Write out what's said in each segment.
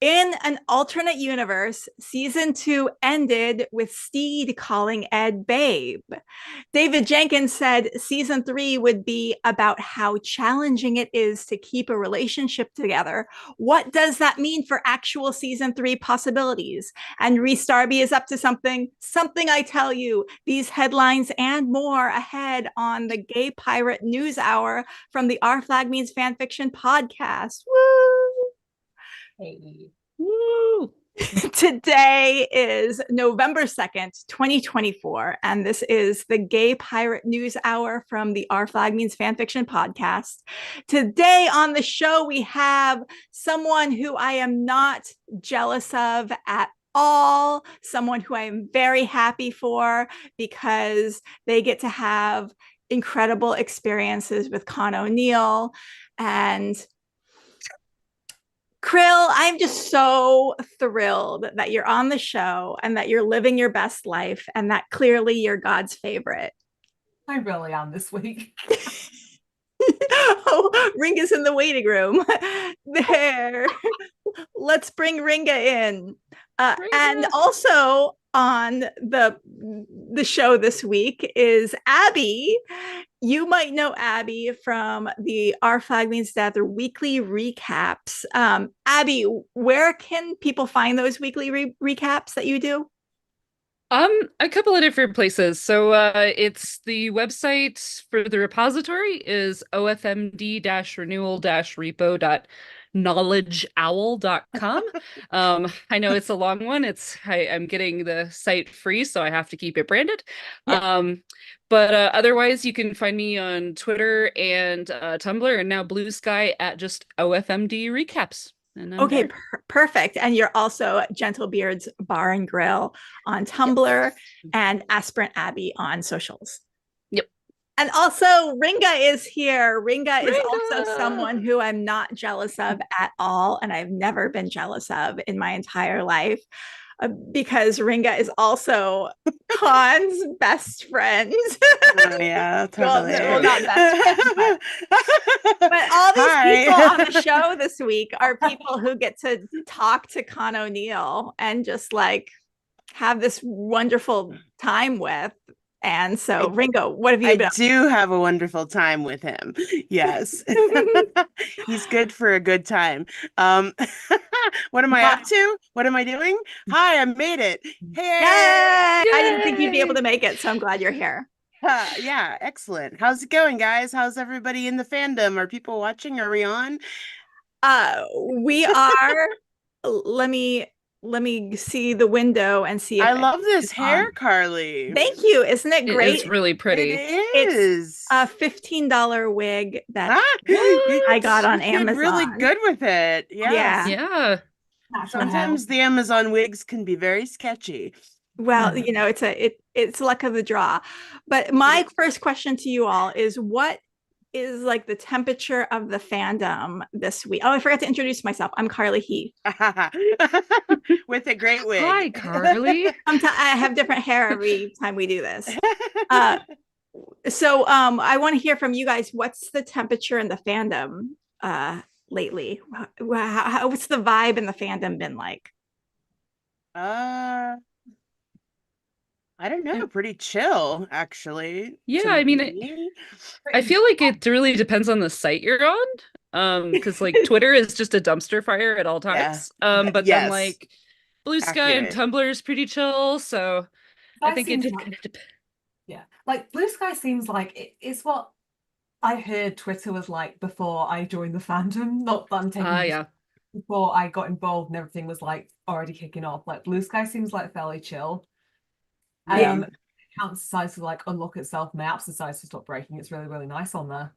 In an alternate universe, season 2 ended with Stede calling Ed babe. David Jenkins said season 3 would be about how challenging it is to keep a relationship together. What does that mean for actual season 3 possibilities? And Rhys Darby is up to something. Something, I tell you. These headlines and more ahead on the Gay Pirate News Hour from the Our Flag Means Fanfiction podcast. Woo! Hey. Woo! Today is November 2nd, 2024, and this is the Gay Pirate News Hour from the Our Flag Means Fanfiction podcast. Today on the show, we have someone who I am not jealous of at all, someone who I am very happy for because they get to have incredible experiences with Con O'Neill. And Krill, I'm just so thrilled that you're on the show and that you're living your best life and that clearly you're God's favorite. I really am this week. Oh, Ringa's in the waiting room. There. Let's bring Ringa in. And also on the show this week is Abby. You might know Abby from the Our Flag Means Death or weekly recaps. Abby, where can people find those weekly recaps that you do? A couple of different places. So it's the website for the repository is ofmd-renewal-repo.knowledgeowl.com. I know it's a long one. I'm getting the site free, so I have to keep it branded. Yeah. But otherwise, you can find me on Twitter and Tumblr, and now Blue Sky at just OFMD Recaps. Okay, perfect. And you're also Gentlebeard's Bar and Grill on Tumblr. Yep. And Aspirant Abby on socials. Yep. And also Ringa is here. Ringa is also someone who I'm not jealous of at all. And I've never been jealous of in my entire life. Because Ringa is also Khan's best friend. Oh, yeah, totally. Well, not best friend, but all these people on the show this week are people who get to talk to Con O'Neill and just like have this wonderful time with. And so, Ringo, what have you been? I do have a wonderful time with him. Yes. He's good for a good time. What am I up to? What am I doing? Hi, I made it. Hey! Yay! I didn't think you'd be able to make it, so I'm glad you're here. Yeah, excellent. How's it going, guys? How's everybody in the fandom? Are people watching? Are we on? We are. Let me see the window and see if I love this hair, Carly. Thank you. Isn't it great? It's really pretty. It is. It's a $15 wig that I got on Amazon. Did really good with it. Yeah. Sometimes the Amazon wigs can be very sketchy. Well, you know, it's luck of the draw. But my first question to you all is, what is like the temperature of the fandom this week? Oh, I forgot to introduce myself. I'm Carly Heath. With a great wig. Hi, Carly. I have different hair every time we do this. So I want to hear from you guys. What's the temperature in the fandom lately? What's the vibe in the fandom been like? I don't know, pretty chill, actually. Yeah, I mean, I feel like it really depends on the site you're on. Because like Twitter is just a dumpster fire at all times. Yeah. But then like Blue Sky and Tumblr is pretty chill. So I think it just kind of depends. Yeah, like Blue Sky seems like it's what I heard Twitter was like before I joined the fandom. Not that I'm taking before I got involved and everything was like already kicking off. Like Blue Sky seems like fairly chill. Account decides to like unlock itself, my apps decides to stop breaking. It's really, really nice on there.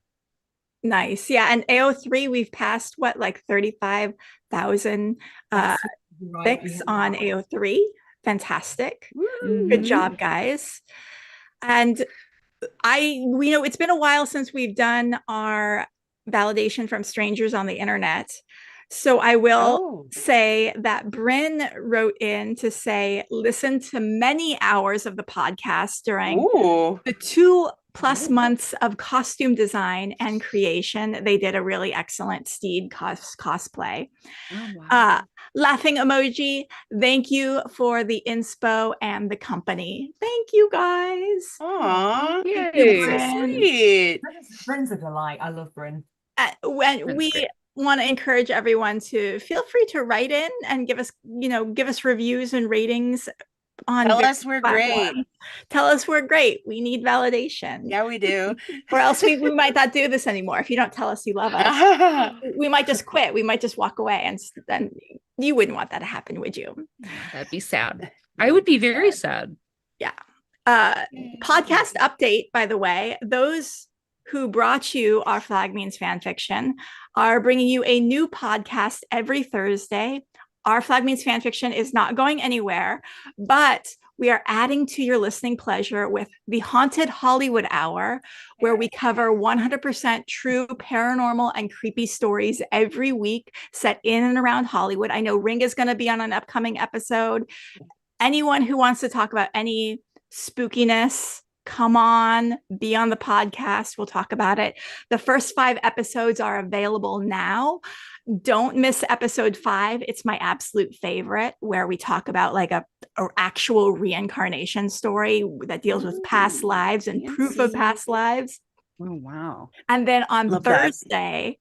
Nice. Yeah. And AO3, we've passed what, like 35,000 clicks on AO3. Fantastic. Mm-hmm. Good job, guys. And we know it's been a while since we've done our validation from strangers on the internet. So I will say that Bryn wrote in to say, listen to many hours of the podcast during the 2+ months of costume design and creation. They did a really excellent Stede cosplay. Oh, wow. Laughing emoji. Thank you for the inspo and the company. Thank you guys. Aw, Yay. so sweet. Bryn's a delight. I love Bryn. When we want to encourage everyone to feel free to write in and give us reviews and ratings on Tell us we're great. Tell us we're great. We need validation. Yeah, we do. Or else we might not do this anymore. If you don't tell us you love us, we might just quit. We might just walk away, and then you wouldn't want that to happen, would you? That'd be sad. I would be very sad. Yeah. Podcast update, by the way, those who brought you Our Flag Means Fanfiction are bringing you a new podcast every Thursday. Our Flag Means Fanfiction is not going anywhere, but we are adding to your listening pleasure with the Haunted Hollywood Hour, where we cover 100% true paranormal and creepy stories every week set in and around Hollywood. I know Ring is going to be on an upcoming episode. Anyone who wants to talk about any spookiness, come on, be on the podcast. We'll talk about it. The first 5 episodes are available now. Don't miss episode 5. It's my absolute favorite, where we talk about like a actual reincarnation story that deals with past lives and proof of past lives. Oh, wow. And then on Thursday,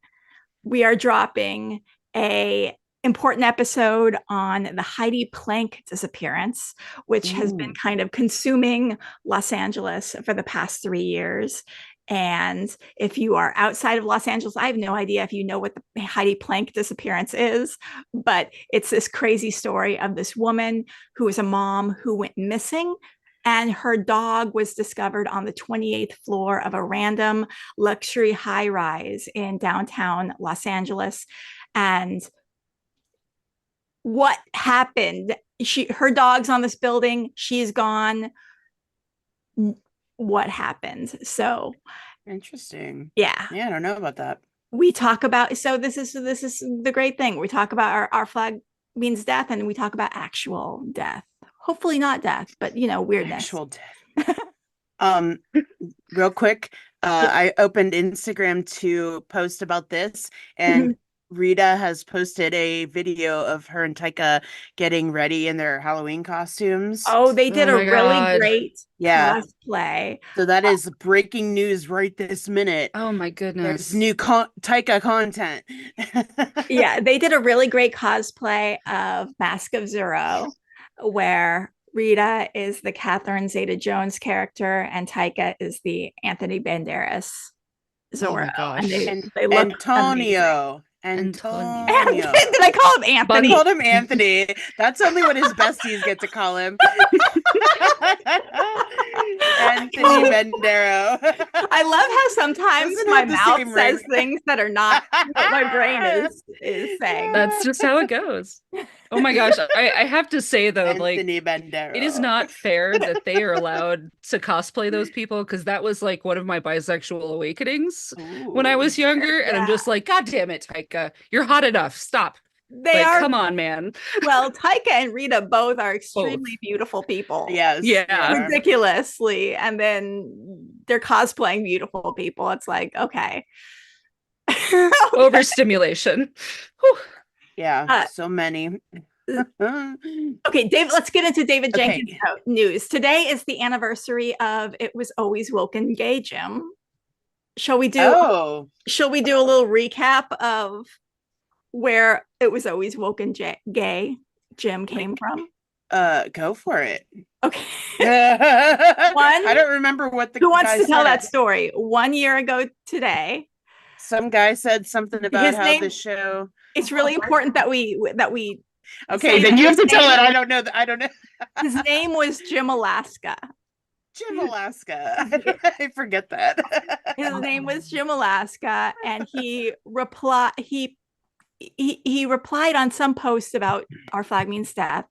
we are dropping a important episode on the Heidi Plank disappearance, which has been kind of consuming Los Angeles for the past 3 years. And if you are outside of Los Angeles, I have no idea if you know what the Heidi Plank disappearance is, but it's this crazy story of this woman who is a mom who went missing, and her dog was discovered on the 28th floor of a random luxury high rise in downtown Los Angeles. And what happened? Her dog's on this building. She's gone. What happened? So interesting. Yeah, I don't know about that. We talk about, so this is the great thing. We talk about our flag means death, and we talk about actual death. Hopefully not death, but weirdness. Actual death. Real quick, I opened Instagram to post about this, and Rita has posted a video of her and Taika getting ready in their Halloween costumes. Oh, they did a really great cosplay. So that is breaking news right this minute. Oh my goodness. There's new Taika content. Yeah, they did a really great cosplay of Mask of Zorro, where Rita is the Catherine Zeta-Jones character and Taika is the Anthony Banderas Zorro. Oh my gosh. And they look Antonio. Did I call him Anthony? I called him Anthony. That's only what his besties get to call him. Anthony Bandero. I love how sometimes my mouth says things that are not what my brain is saying. That's just how it goes. Oh my gosh. I have to say though, Anthony Bandero. It is not fair that they are allowed to cosplay those people, because that was like one of my bisexual awakenings when I was younger. And I'm just like, God damn it, Taika, you're hot enough. Stop. Come on, man. Well, Taika and Rita both are extremely beautiful people. Yes. Yeah. Ridiculously. And then they're cosplaying beautiful people. It's like, okay. Overstimulation. Whew. Yeah. So many. Okay, Dave, let's get into David Jenkins news. Today is the anniversary of It Was Always Woken Gay, Jim. Shall we do a little recap of where It Was Always Woken Gay, Jim, came from? Go for it. Okay. I don't remember what the Who wants to tell that story? 1 year ago today, some guy said something about how the show. It's really important that we Okay, then you have to tell it. I don't know. His name was Jim Alaska. Jim Alaska. I forget that. His name was Jim Alaska, and he replied on some post about Our Flag Means Death,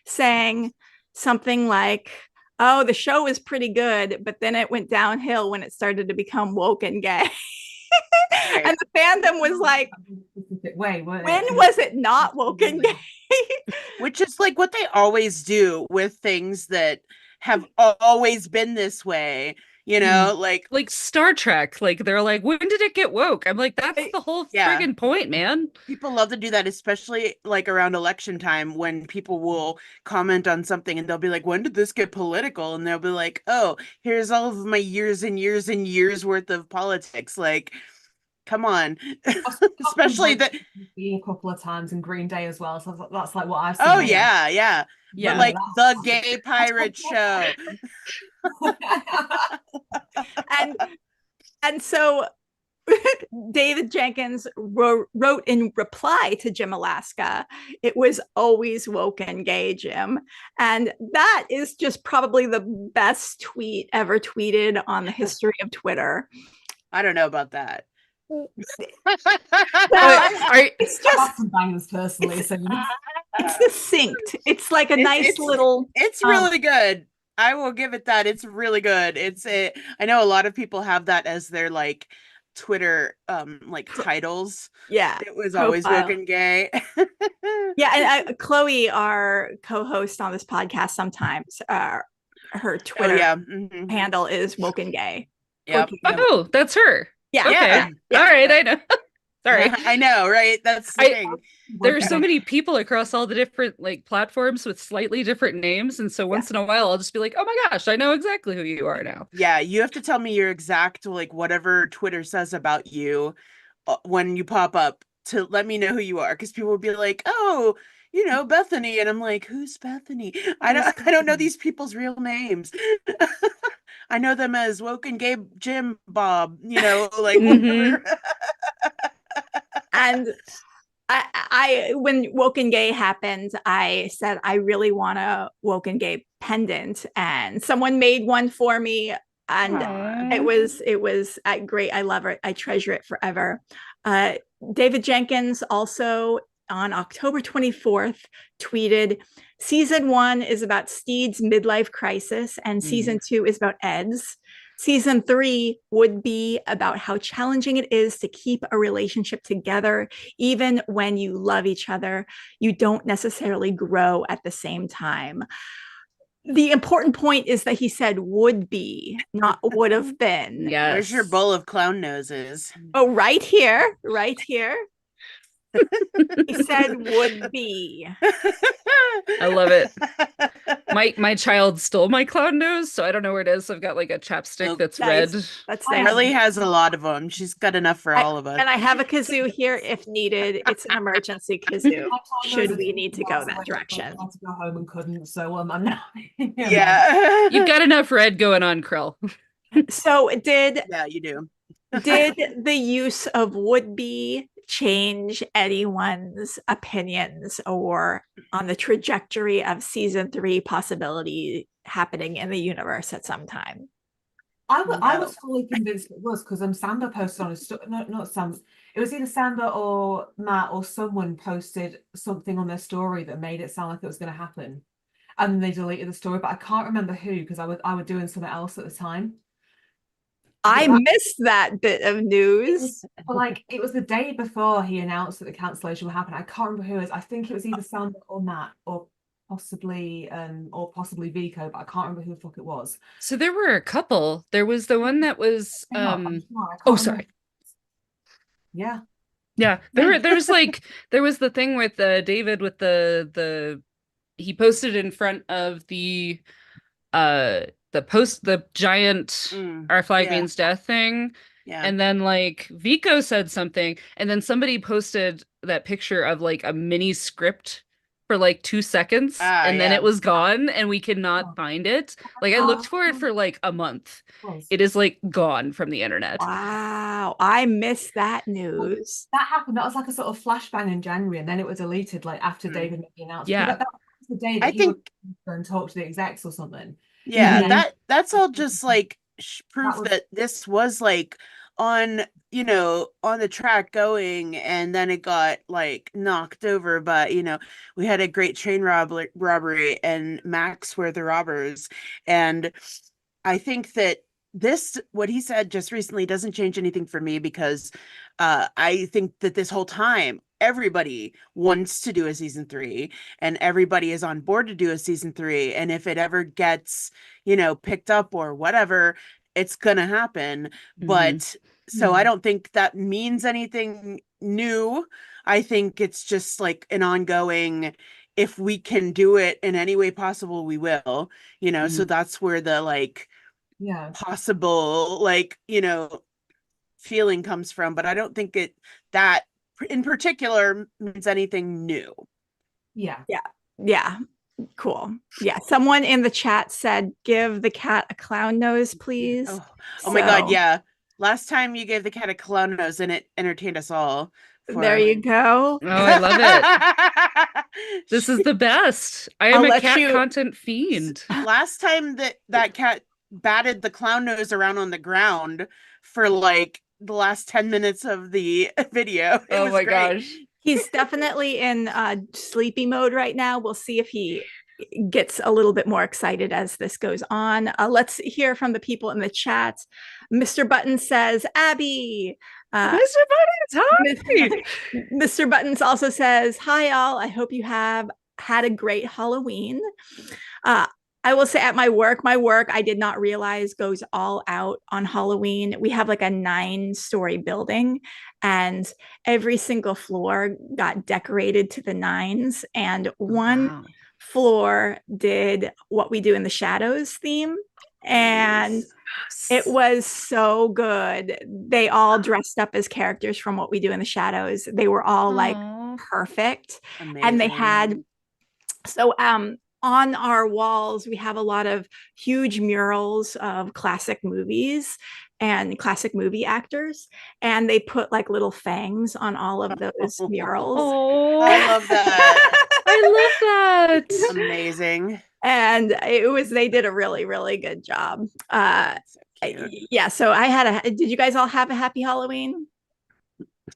saying something like, "Oh, the show was pretty good, but then it went downhill when it started to become woke and gay." And the fandom was like, when was it not woke and gay? Which is like what they always do with things that have always been this way. you know, like Star Trek. Like they're like, when did it get woke? I'm like, that's the whole friggin' point, man. People love to do that, especially like around election time when people will comment on something and they'll be like, when did this get political? And they'll be like, oh, here's all of my years and years and years worth of politics. Like, come on. Especially that a couple of times in Green Day as well. So that's like what I've seen. Oh yeah. Yeah. But like the gay pirate show. and so David Jenkins wrote in reply to Jim Alaska, it was always woke and gay, Jim. And that is just probably the best tweet ever tweeted on the history of Twitter. I don't know about that. It's just some bangers personally. So it's succinct. It's like a nice little. It's really good. I will give it that. It's really good. I know a lot of people have that as their like Twitter like titles. Yeah, it was always woke and gay. Yeah, and Chloe, our co-host on this podcast, sometimes her Twitter handle is woke and gay. Yep. Oh, that's her. Yeah. Okay. Yeah. All right. I know. Sorry. I know, right? That's the thing. There's so many people across all the different like platforms with slightly different names, and so once in a while I'll just be like, oh my gosh, I know exactly who you are now. Yeah, you have to tell me your exact like whatever Twitter says about you when you pop up to let me know who you are, because people will be like, oh, you know, Bethany, and I'm like, who's Bethany? I don't know these people's real names. I know them as Woke and Gay Jim Bob, you know, like whatever. And I when Woke and Gay happened, I said I really want a Woke and Gay pendant, and someone made one for me, and it was great. I love it. I treasure it forever. David Jenkins also on October 24th tweeted, season 1 is about Stede's midlife crisis and season 2 is about Ed's. Season 3 would be about how challenging it is to keep a relationship together. Even when you love each other, you don't necessarily grow at the same time. The important point is that he said would be, not would have been. Yes. Where's your bowl of clown noses? Oh, right here. Right here. He said would be. I love it. My child stole my clown nose, so I don't know where it is. I've got like a chapstick that's red. That's Carly has a lot of them. She's got enough for all of us. And I have a kazoo here if needed. It's an emergency kazoo. Should we need to go that direction? I had to go home and couldn't, so I'm not. Yeah. You've got enough red going on, Krill. So yeah, you do. Did the use of would be change anyone's opinions or on the trajectory of season 3 possibility happening in the universe at some time? I was fully convinced it was, because Sander posted on his not Sam. It was either Sander or Matt or someone posted something on their story that made it sound like it was going to happen, and they deleted the story. But I can't remember who, because I was doing something else at the time. I missed that bit of news. But like, it was the day before he announced that the cancellation would happen. I can't remember who it was. I think it was either Sander or Matt or possibly Vico, but I can't remember who the fuck it was. So there were a couple. There was the one that was sorry. Yeah. There was like there was the thing with David with the he posted in front of the giant our flag means death thing. Yeah. And then like Vico said something, and then somebody posted that picture of like a mini script for like 2 seconds, and then it was gone, and we cannot find it. Like I looked for it for like a month. It is like gone from the internet. Wow, I missed that news. That happened. That was like a sort of flashbang in January, and then it was deleted like after David made the announcement. Yeah, that was the day that he would go and talk to the execs or something. Yeah, that's all just like proof that this was like on the track going, and then it got like knocked over. But we had a great train robbery, and Max were the robbers. And I think that what he said just recently doesn't change anything for me, because I think that this whole time everybody wants to do a season 3, and everybody is on board to do a season 3. And if it ever gets, picked up or whatever, it's gonna happen. Mhm. But so I don't think that means anything new. I think it's just like an ongoing, if we can do it in any way possible, we will, so that's where the like possible, like, feeling comes from. But I don't think that in particular means anything new. Yeah. Cool. Yeah. Someone in the chat said, give the cat a clown nose, please. Oh my God. Yeah. Last time you gave the cat a clown nose and it entertained us all. There you go. Oh, I love it. This is the best. I am a cat content fiend. Last time that cat batted the clown nose around on the ground for like the last 10 minutes of the video. It was great. Gosh. He's definitely in sleepy mode right now. We'll see if he gets a little bit more excited as this goes on. Let's hear from the people in the chat. Mr. Button says, Abby. Mr. Buttons, hi. Mr. Buttons also says, hi, all. I hope you have had a great Halloween. I will say at my work, I did not realize goes all out on Halloween. We have like a 9-story building, and every single floor got decorated to the nines. And one floor did What We Do in the Shadows theme. And it was so good. They all dressed up as characters from What We Do in the Shadows. They were all like perfect. Amazing. And they had, so on our walls, we have a lot of huge murals of classic movies and classic movie actors. And they put like little fangs on all of those murals. Oh, I love that. I love that. Amazing. And they did a really, really good job. Yeah. So did you guys all have a happy Halloween?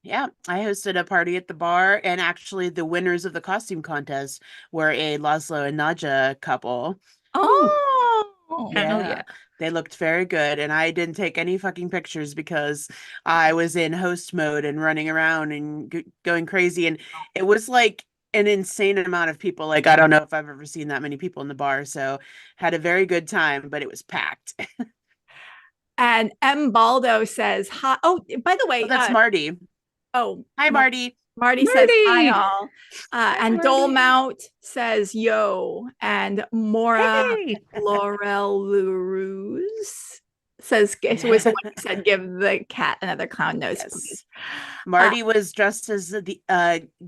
Yeah, I hosted a party at the bar, and actually the winners of the costume contest were a Laszlo and Nadja couple. Oh, yeah. They looked very good, and I didn't take any fucking pictures because I was in host mode and running around and going crazy, and it was like an insane amount of people. Like, I don't know if I've ever seen that many people in the bar, so had a very good time, but it was packed. And M. Baldo says, hi. Oh, by the way, that's Marty. Oh, hi, Marty. Marty says, hi, all. And Dole Mount says, yo. And Mora Laurel Lurus says, said, give the cat another clown nose, please. Marty was dressed as the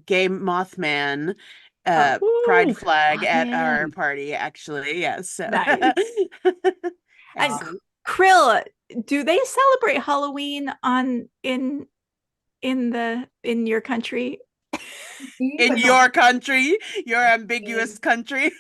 gay Mothman pride flag at our party, actually. Yes. Nice. And Krill, do they celebrate Halloween in your country? In your country, your ambiguous country.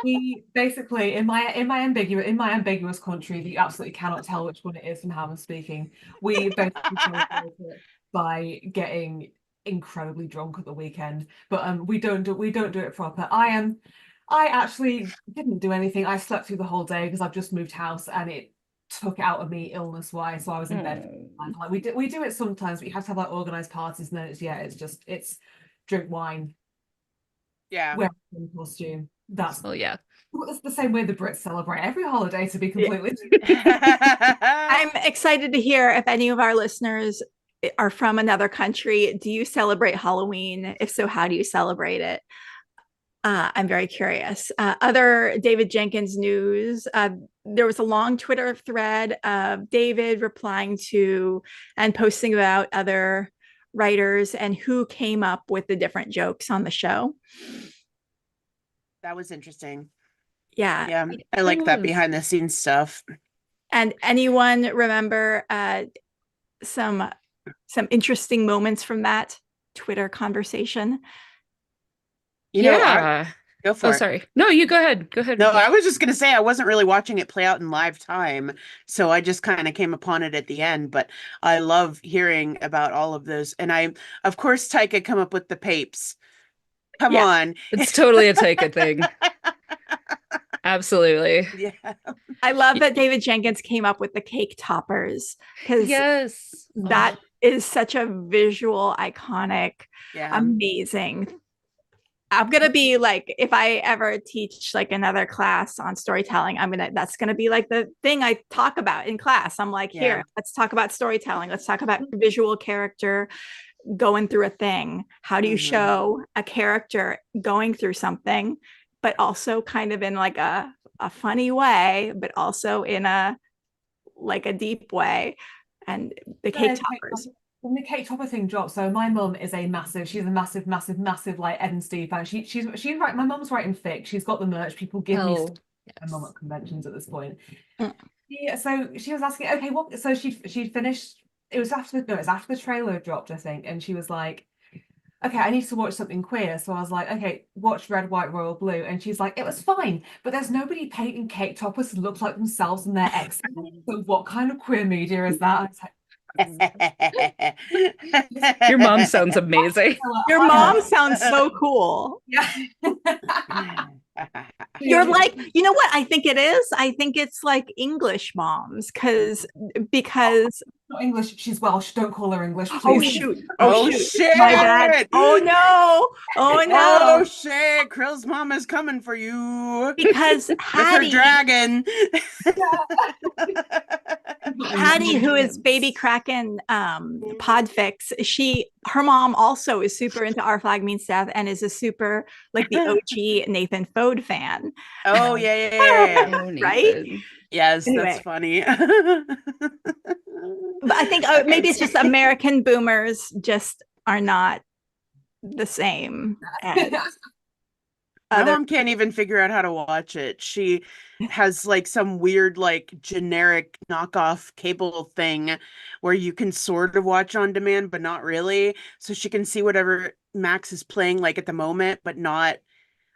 We basically in my ambiguous country that you absolutely cannot tell which one it is from how I'm speaking. We basically celebrate it by getting incredibly drunk at the weekend, but we don't do it proper. I actually didn't do anything. I slept through the whole day because I've just moved house and it took out of me illness wise, so I was in bed. Like we do it sometimes, but you have to have like organized parties, and then it's drink wine, wear a costume. That's it's the same way the Brits celebrate every holiday, to be completely I'm excited to hear if any of our listeners are from another country. Do you celebrate Halloween? If so, how do you celebrate it? I'm very curious. Other David Jenkins news. There was a long Twitter thread of David replying to and posting about other writers and who came up with the different jokes on the show. That was interesting. Yeah. I like that behind the scenes stuff. And anyone remember some interesting moments from that Twitter conversation? Go for it. Sorry. No, you go ahead. No, I was just going to say I wasn't really watching it play out in live time, so I just kind of came upon it at the end, but I love hearing about all of those. And of course, Taika come up with the papes. Come on. It's totally a Taika thing. Absolutely. Yeah. I love that David Jenkins came up with the cake toppers, because that is such a visual, iconic, amazing. I'm gonna be like, if I ever teach like another class on storytelling, that's gonna be like the thing I talk about in class. I'm like, here, let's talk about storytelling. Let's talk about visual character going through a thing. How do you show a character going through something, but also kind of in like a funny way, but also in a deep way? And the cake toppers. When the cake topper thing dropped, so my mum is she's a massive like Ed and Steve fan. She's right. My mum's writing fic. She's got the merch. People give me stuff. My mum at conventions at this point. Yeah, so she was asking, okay, what? So she'd finished. It was after the trailer dropped, I think, and she was like, okay, I need to watch something queer. So I was like, okay, watch Red, White, Royal, Blue. And she's like, it was fine, but there's nobody painting cake toppers to look like themselves and their ex. So what kind of queer media is that? I was like, your mom sounds amazing. Your mom sounds so cool. Yeah. You're like, you know what I think it is? I think it's like English moms because not English, she's Welsh. Don't call her English, please. Oh shoot. Oh shit. My bad. Oh no. Oh no. Oh shit. Krill's mom is coming for you. Because Hattie, with her dragon. Hattie, who is Baby Kraken Podfix, her mom also is super into Our Flag Means Death and is a super like the OG Nathan Fode fan. Oh yeah. Oh, right? Yes, Anyway. That's funny. But I think maybe it's just American boomers just are not the same as my mom can't even figure out how to watch it. She has like some weird like generic knockoff cable thing where you can sort of watch on demand but not really, so she can see whatever Max is playing like at the moment but not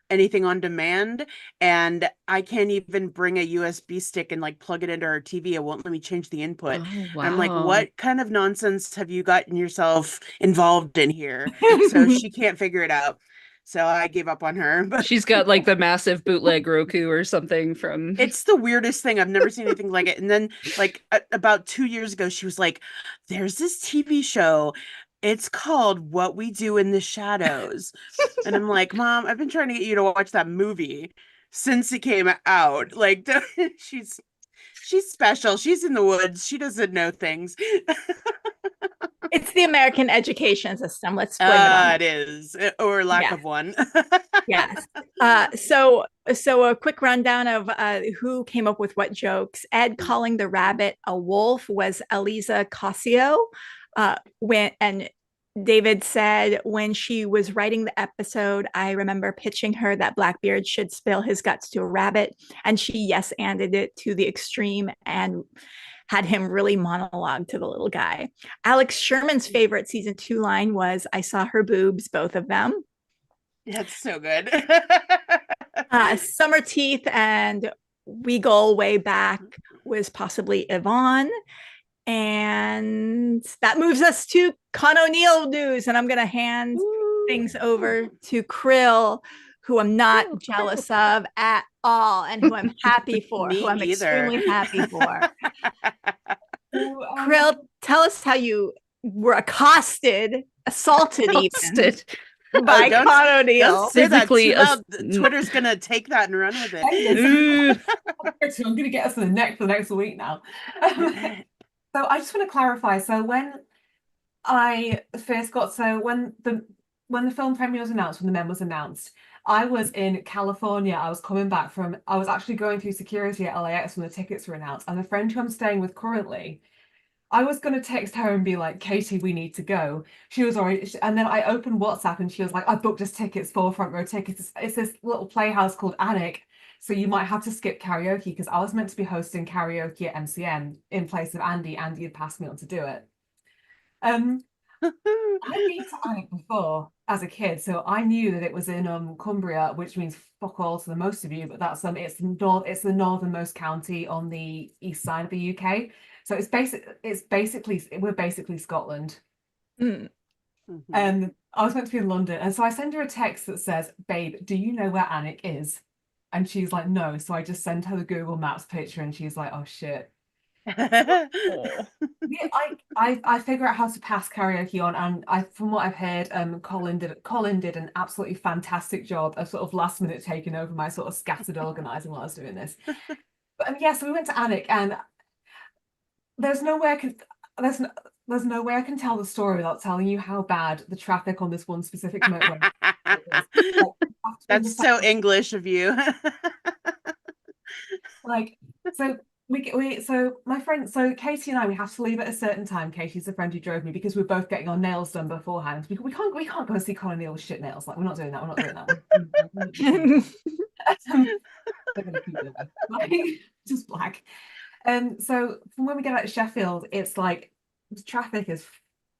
anything on demand. And I can't even bring a USB stick and like plug it into our TV. It won't let me change the input. Oh, wow. I'm like, what kind of nonsense have you gotten yourself involved in here? So she can't figure it out. So I gave up on her. But she's got like the massive bootleg Roku or something from. It's the weirdest thing. I've never seen anything like it. And then like about 2 years ago, she was like, there's this TV show. It's called What We Do in the Shadows. And I'm like, Mom, I've been trying to get you to watch that movie since it came out. Like, she's special. She's in the woods. She doesn't know things. It's the American education system. Let's blame it on it is, or lack of one. Yes. So a quick rundown of who came up with what jokes. Ed calling the rabbit a wolf was Eliza Cossio. And David said when she was writing the episode, I remember pitching her that Blackbeard should spill his guts to a rabbit, and she yes-anded it to the extreme and had him really monologue to the little guy. Alex Sherman's favorite season 2 line was, I saw her boobs, both of them. That's so good. Summer Teeth and Weagle way back was possibly Yvonne. And that moves us to Con O'Neill news. And I'm going to hand things over to Krill, who I'm not jealous of at all, and who I'm happy for, who I'm extremely happy for. Krill, tell us how you were assaulted even by Con O'Neill. Physically, Twitter's gonna take that and run with it. I'm gonna get us in the neck for the next week now. So I just want to clarify. So when when the film premiere was announced, when the mem was announced, I was in California. I was actually going through security at LAX when the tickets were announced. And the friend who I'm staying with currently, I was going to text her and be like, Katie, we need to go. She was already, and then I opened WhatsApp and she was like, I booked us tickets, 4 front row tickets. It's this little playhouse called Anik. So you might have to skip karaoke, because I was meant to be hosting karaoke at MCM in place of Andy. Andy had passed me on to do it. I've been to Anik before as a kid, so I knew that it was in Cumbria, which means fuck all to the most of you, but that's it's the northernmost county on the east side of the UK. So we're basically Scotland. I was meant to be in London, and so I send her a text that says, babe, do you know where Anik is? And she's like, no. So I just sent her the Google Maps picture, and she's like, oh shit. Oh. Yeah, I figure out how to pass karaoke on, and from what I've heard, Colin did an absolutely fantastic job of sort of last minute taking over my sort of scattered organising while I was doing this. But yeah, so we went to Alnwick, and there's no way I can there's no way I can tell the story without telling you how bad the traffic on this one specific motorway is. Like, That's so English of you. like, so so my friend, so Katie and I, we have to leave at a certain time. Katie's the friend who drove me, because we're both getting our nails done beforehand. We can't go and see Colin Neal with shit nails. Like, we're not doing that. We're not doing that. They're gonna keep it like, just black. So from when we get out of Sheffield, it's like the traffic is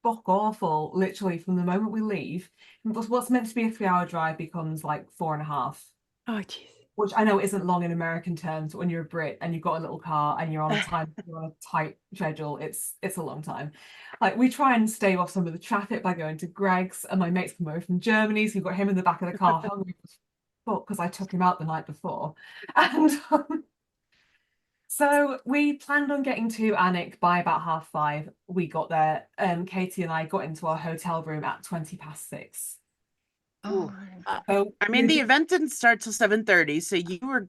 fuck awful, literally from the moment we leave. What's meant to be a 3-hour drive becomes like 4.5. Oh, jeez. Which I know isn't long in American terms, but when you're a Brit and you've got a little car and you're on a tight schedule, it's a long time. Like, we try and stave off some of the traffic by going to Greg's, and my mate's come over from Germany, so we've got him in the back of the car, hungry as fuck because I took him out the night before. And so we planned on getting to Alnwick by about 5:30. We got there. Katie and I got into our hotel room at 6:20. Oh. So I mean, the event didn't start till 7:30, so you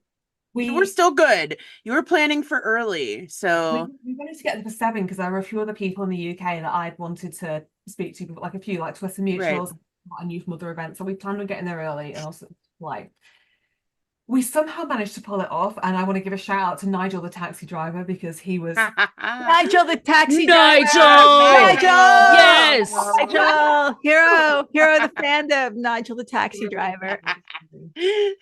we were still good. You were planning for early, so we wanted to get there for 7 because there were a few other people in the UK that I'd wanted to speak to, like a few, like Twitter mutuals, and youth mother events. So we planned on getting there early, and also like we somehow managed to pull it off. And I want to give a shout out to Nigel, the taxi driver, because he was Nigel, the taxi Nigel! driver. Yes! Nigel, hero of the fandom, Nigel, the taxi driver. So we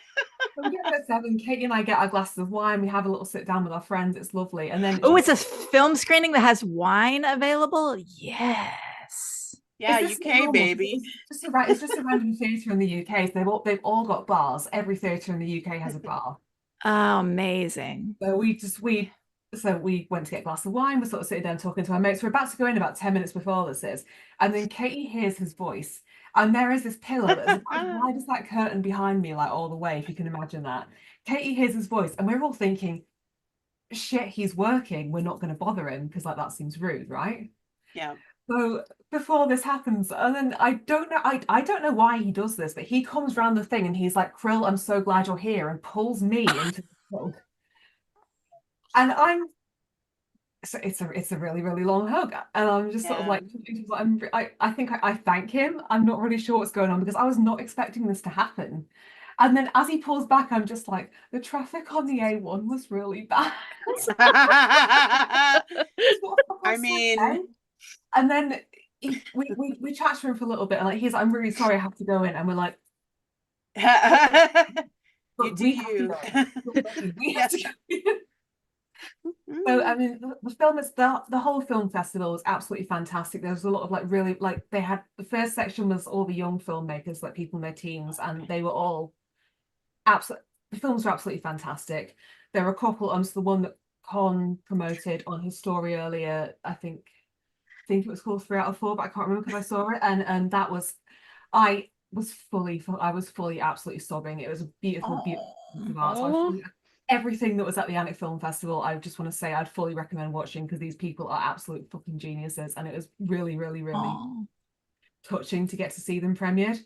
get there at 7. Katie and I get our glasses of wine. We have a little sit down with our friends. It's lovely. And then Oh, it's a film screening that has wine available. Yes. Yeah, is this UK normal? baby. It's just a random theatre in the UK. So they've all got bars. Every theatre in the UK has a bar. Oh, amazing. So we went to get a glass of wine. We're sort of sitting down talking to our mates. We're about to go in about 10 minutes before this is, and then Katie hears his voice, and there is this pillar that's as wide as that curtain behind me, like all the way, if you can imagine that. Katie hears his voice, and we're all thinking, shit, he's working. We're not going to bother him because like that seems rude, right? Yeah. So before this happens, and then I don't know why he does this, but he comes around the thing and he's like, Krill, I'm so glad you're here, and pulls me into the hug. And it's a really, really long hug. And I'm just sort of like, I think I thank him. I'm not really sure what's going on because I was not expecting this to happen. And then as he pulls back, I'm just like, the traffic on the A1 was really bad. I mean, and then we chat to him for a little bit, and like he's like, I'm really sorry I have to go in, and we're like, you do you. We have to go in. So I mean, the film is the whole film festival was absolutely fantastic. There was a lot of like really like they had the first section was all the young filmmakers, like people in their teens, and they were all absolutely, the films were absolutely fantastic. There were a couple, the one that Con promoted on his story earlier, I think it was called 3 out of 4, but I can't remember because I saw it, and that was I was fully absolutely sobbing. It was a beautiful art. So everything that was at the Alnwick Film Festival, I just want to say I'd fully recommend watching because these people are absolute fucking geniuses, and it was really, really, really touching to get to see them premiered.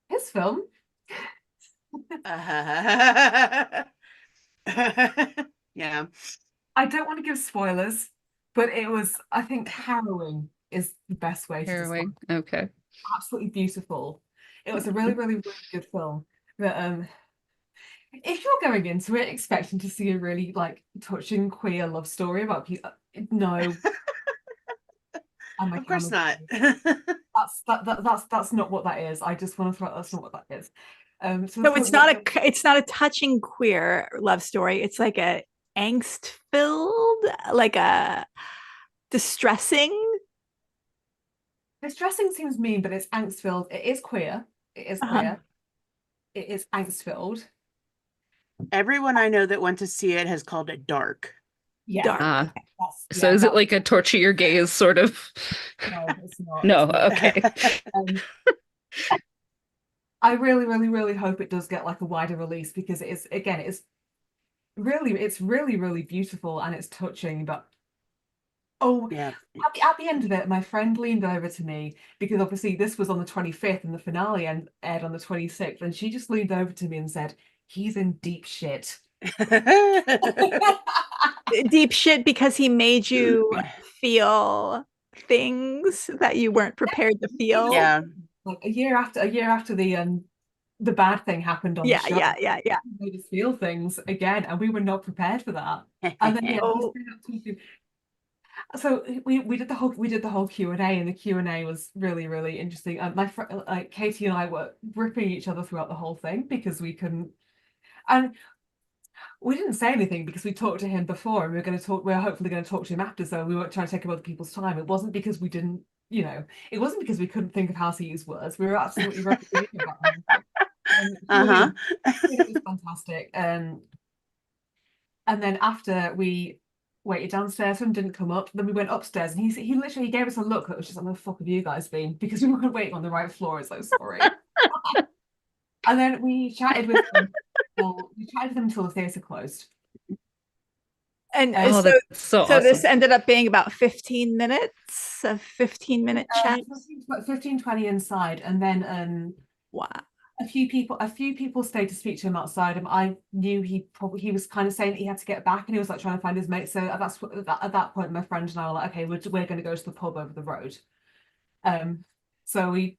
His film. Yeah. I don't want to give spoilers, but it was, I think, harrowing is the best way to describe it. Okay. Absolutely beautiful. It was a really, really, really good film. But if you're going into it expecting to see a really like touching queer love story about people, no. Of course not. That's not what that is. I just want to throw that's not what that is. So it's not a touching queer love story. It's like a angst filled, like a distressing seems mean, but it's angst filled. It is queer. It is queer. It is angst filled. Everyone I know that went to see it has called it dark. Yeah. Dark. So is it like a torture your gaze sort of? No, it's not. No, okay. I really, really, really hope it does get like a wider release because it is really, it's really, really beautiful and it's touching. But oh, Yeah. at the end of it, my friend leaned over to me because obviously this was on the 25th and the finale aired on the 26th, and she just leaned over to me and said, "He's in deep shit." Deep shit because he made you feel things that you weren't prepared to feel. Yeah. Like a year after the bad thing happened on the show. Yeah. He made us feel things again, and we were not prepared for that. And then so we did the whole Q&A, and the Q&A was really, really interesting. My friend, like Katie and I were ripping each other throughout the whole thing because we couldn't, and we didn't say anything because we talked to him before, and we were hopefully going to talk to him after, so we weren't trying to take up other people's time. It wasn't because we didn't, it wasn't because we couldn't think of how to use words. We were absolutely ready about them. It was fantastic. And then after we waited downstairs for him, didn't come up, then we went upstairs, and he literally gave us a look that was just like, "Where the fuck have you guys been?" Because we weren't waiting on the right floor. It's like, sorry. And then we chatted with them. Until the theatre closed. And so awesome. This ended up being about 15 minutes, a 15-minute chat. 15-20 inside, and then wow. A few people stayed to speak to him outside, and I knew he was kind of saying that he had to get back, and he was like trying to find his mate. So at that point, my friend and I were like, okay, we're going to go to the pub over the road. So we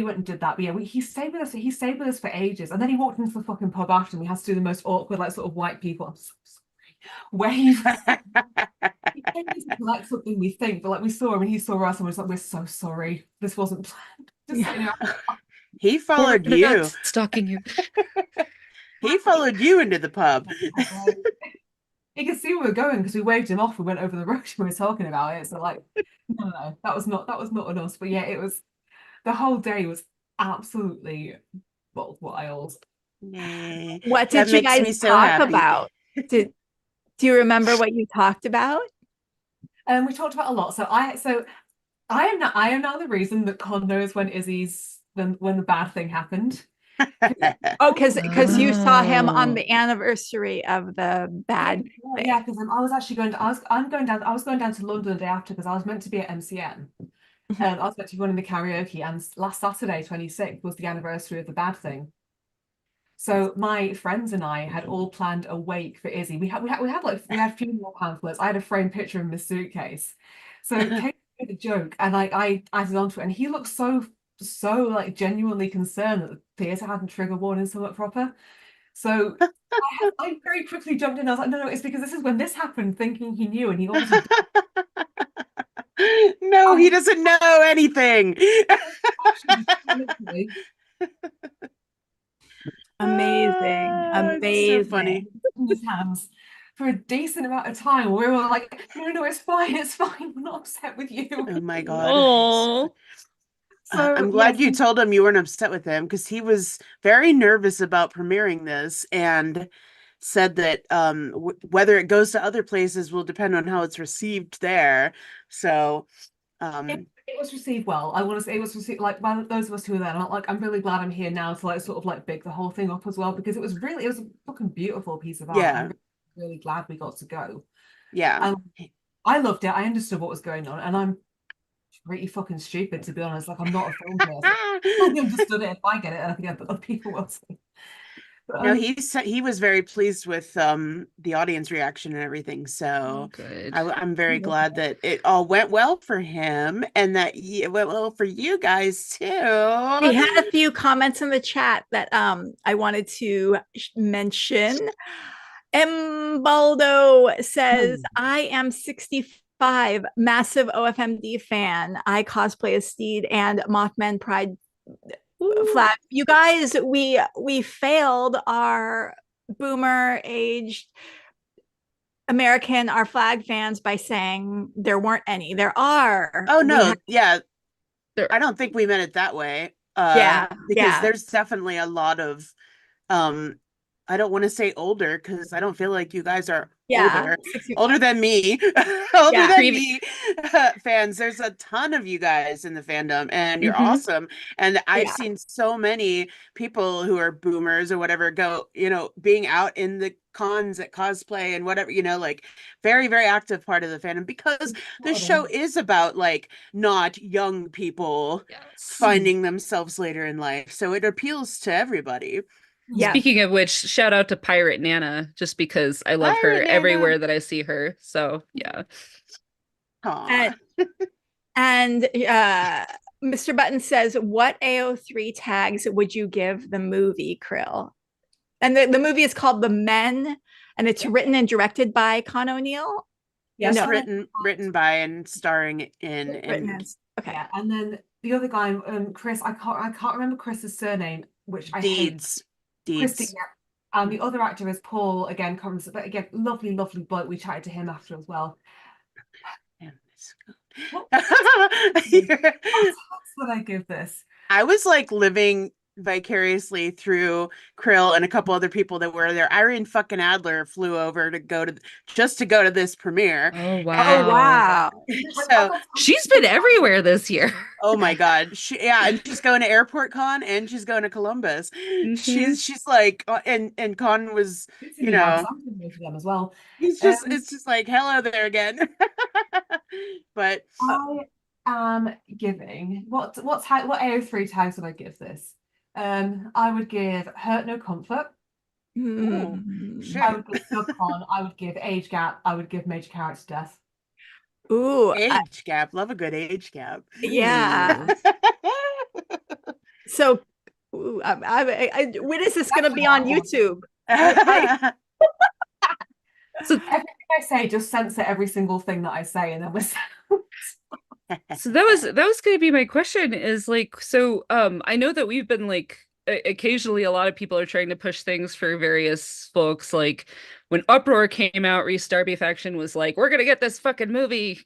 went and did that. But yeah, he stayed with us. He stayed with us for ages, and then he walked into the fucking pub after, and we had to do the most awkward, like, sort of white people, I'm so sorry, wave. He came to collect something, we think, but like we saw him and he saw us, and we're like, we're so sorry, this wasn't planned. He followed you. Stalking you. He followed you into the pub. He could see where we were going because we waved him off. We went over the road and we were talking about it. So like, no, that was not on us. But yeah, it was, the whole day was absolutely wild. What did you guys talk about? Do you remember what you talked about? We talked about a lot. So I am now the reason that Con knows when when the bad thing happened. Because you saw him on the anniversary of the bad thing. Yeah, because I was going down to London the day after because I was meant to be at MCM. I was meant to be running the karaoke, and last Saturday, 26th, was the anniversary of the bad thing. So my friends and I had all planned a wake for Izzy. We had funeral pamphlets. I had a framed picture in my suitcase. So Kate made a joke, and I added onto it, and he looked so like genuinely concerned that the theatre hadn't trigger warning somewhat proper. So I very quickly jumped in. I was like, no, it's because this is when this happened, thinking he knew, and he obviously no, he doesn't know anything. Amazing. So funny. In his hands for a decent amount of time. We were like, no, it's fine, we're not upset with you. Oh my god. Oh. So I'm glad you told him you weren't upset with him, because he was very nervous about premiering this and said that whether it goes to other places will depend on how it's received there. So it was received well. I want to say it was received like by those of us who were there. I'm really glad I'm here now to like sort of like big the whole thing up as well, because it was a fucking beautiful piece of art. Yeah. I'm really glad we got to go. Yeah. I loved it. I understood what was going on, and I'm pretty fucking stupid, to be honest. Like, I'm not a film person. I understood it. If I get it, I think other people will too. No, he was very pleased with the audience reaction and everything. So good. I'm very glad that it all went well for him, and that it went well for you guys too. We had a few comments in the chat that I wanted to mention. Baldo says, I am 65, massive OFMD fan. I cosplay as Stede and Mothman Pride flag. You guys, we failed our boomer aged American, our flag fans, by saying there weren't any. There are. Oh no, yeah. I don't think we meant it that way. Because there's definitely a lot of I don't want to say older because I don't feel like you guys are Yeah, older than me, older Yeah. than me fans. There's a ton of you guys in the fandom, and you're awesome. And I've Yeah. seen so many people who are boomers or whatever go, being out in the cons at cosplay and whatever, like very, very active part of the fandom because the show is about like not young people finding themselves later in life. So it appeals to everybody. Yeah. Speaking of which, shout out to Pirate Nana, just because I love her everywhere that I see her. So yeah. Aww. And Mr. Button says, what AO3 tags would you give the movie, Krill? And the movie is called The Men, and it's written and directed by Con O'Neill. Yes, no. written by and starring in okay. Yeah, and then the other guy, Chris, I can't remember Chris's surname, which I hate. Deeds. Yeah. And the other actor is Paul, again, comes, but again, lovely bloke. We chatted to him after as well. What would I give this? I was like living vicariously through Krill and a couple other people that were there. Irene fucking Adler flew over to go to this premiere. Oh wow. So she's been everywhere this year. Oh my God. And she's going to Airport Con and she's going to Columbus. She's like and Con was, for them as well. It's just like hello there again. But I am giving what AO3 tags would I give this? I would give Hurt No Comfort. Ooh, I would give Con. I would give Age Gap. I would give Major Character Death. Ooh, age gap. Love a good age gap. Yeah. So, when is this going to be on YouTube? So everything I say, just censor every single thing that I say, and then we're. So that was going to be my question. Is like, so I know that we've been like occasionally a lot of people are trying to push things for various folks. Like when Uproar came out, Rhys Darby faction was like, we're gonna get this fucking movie,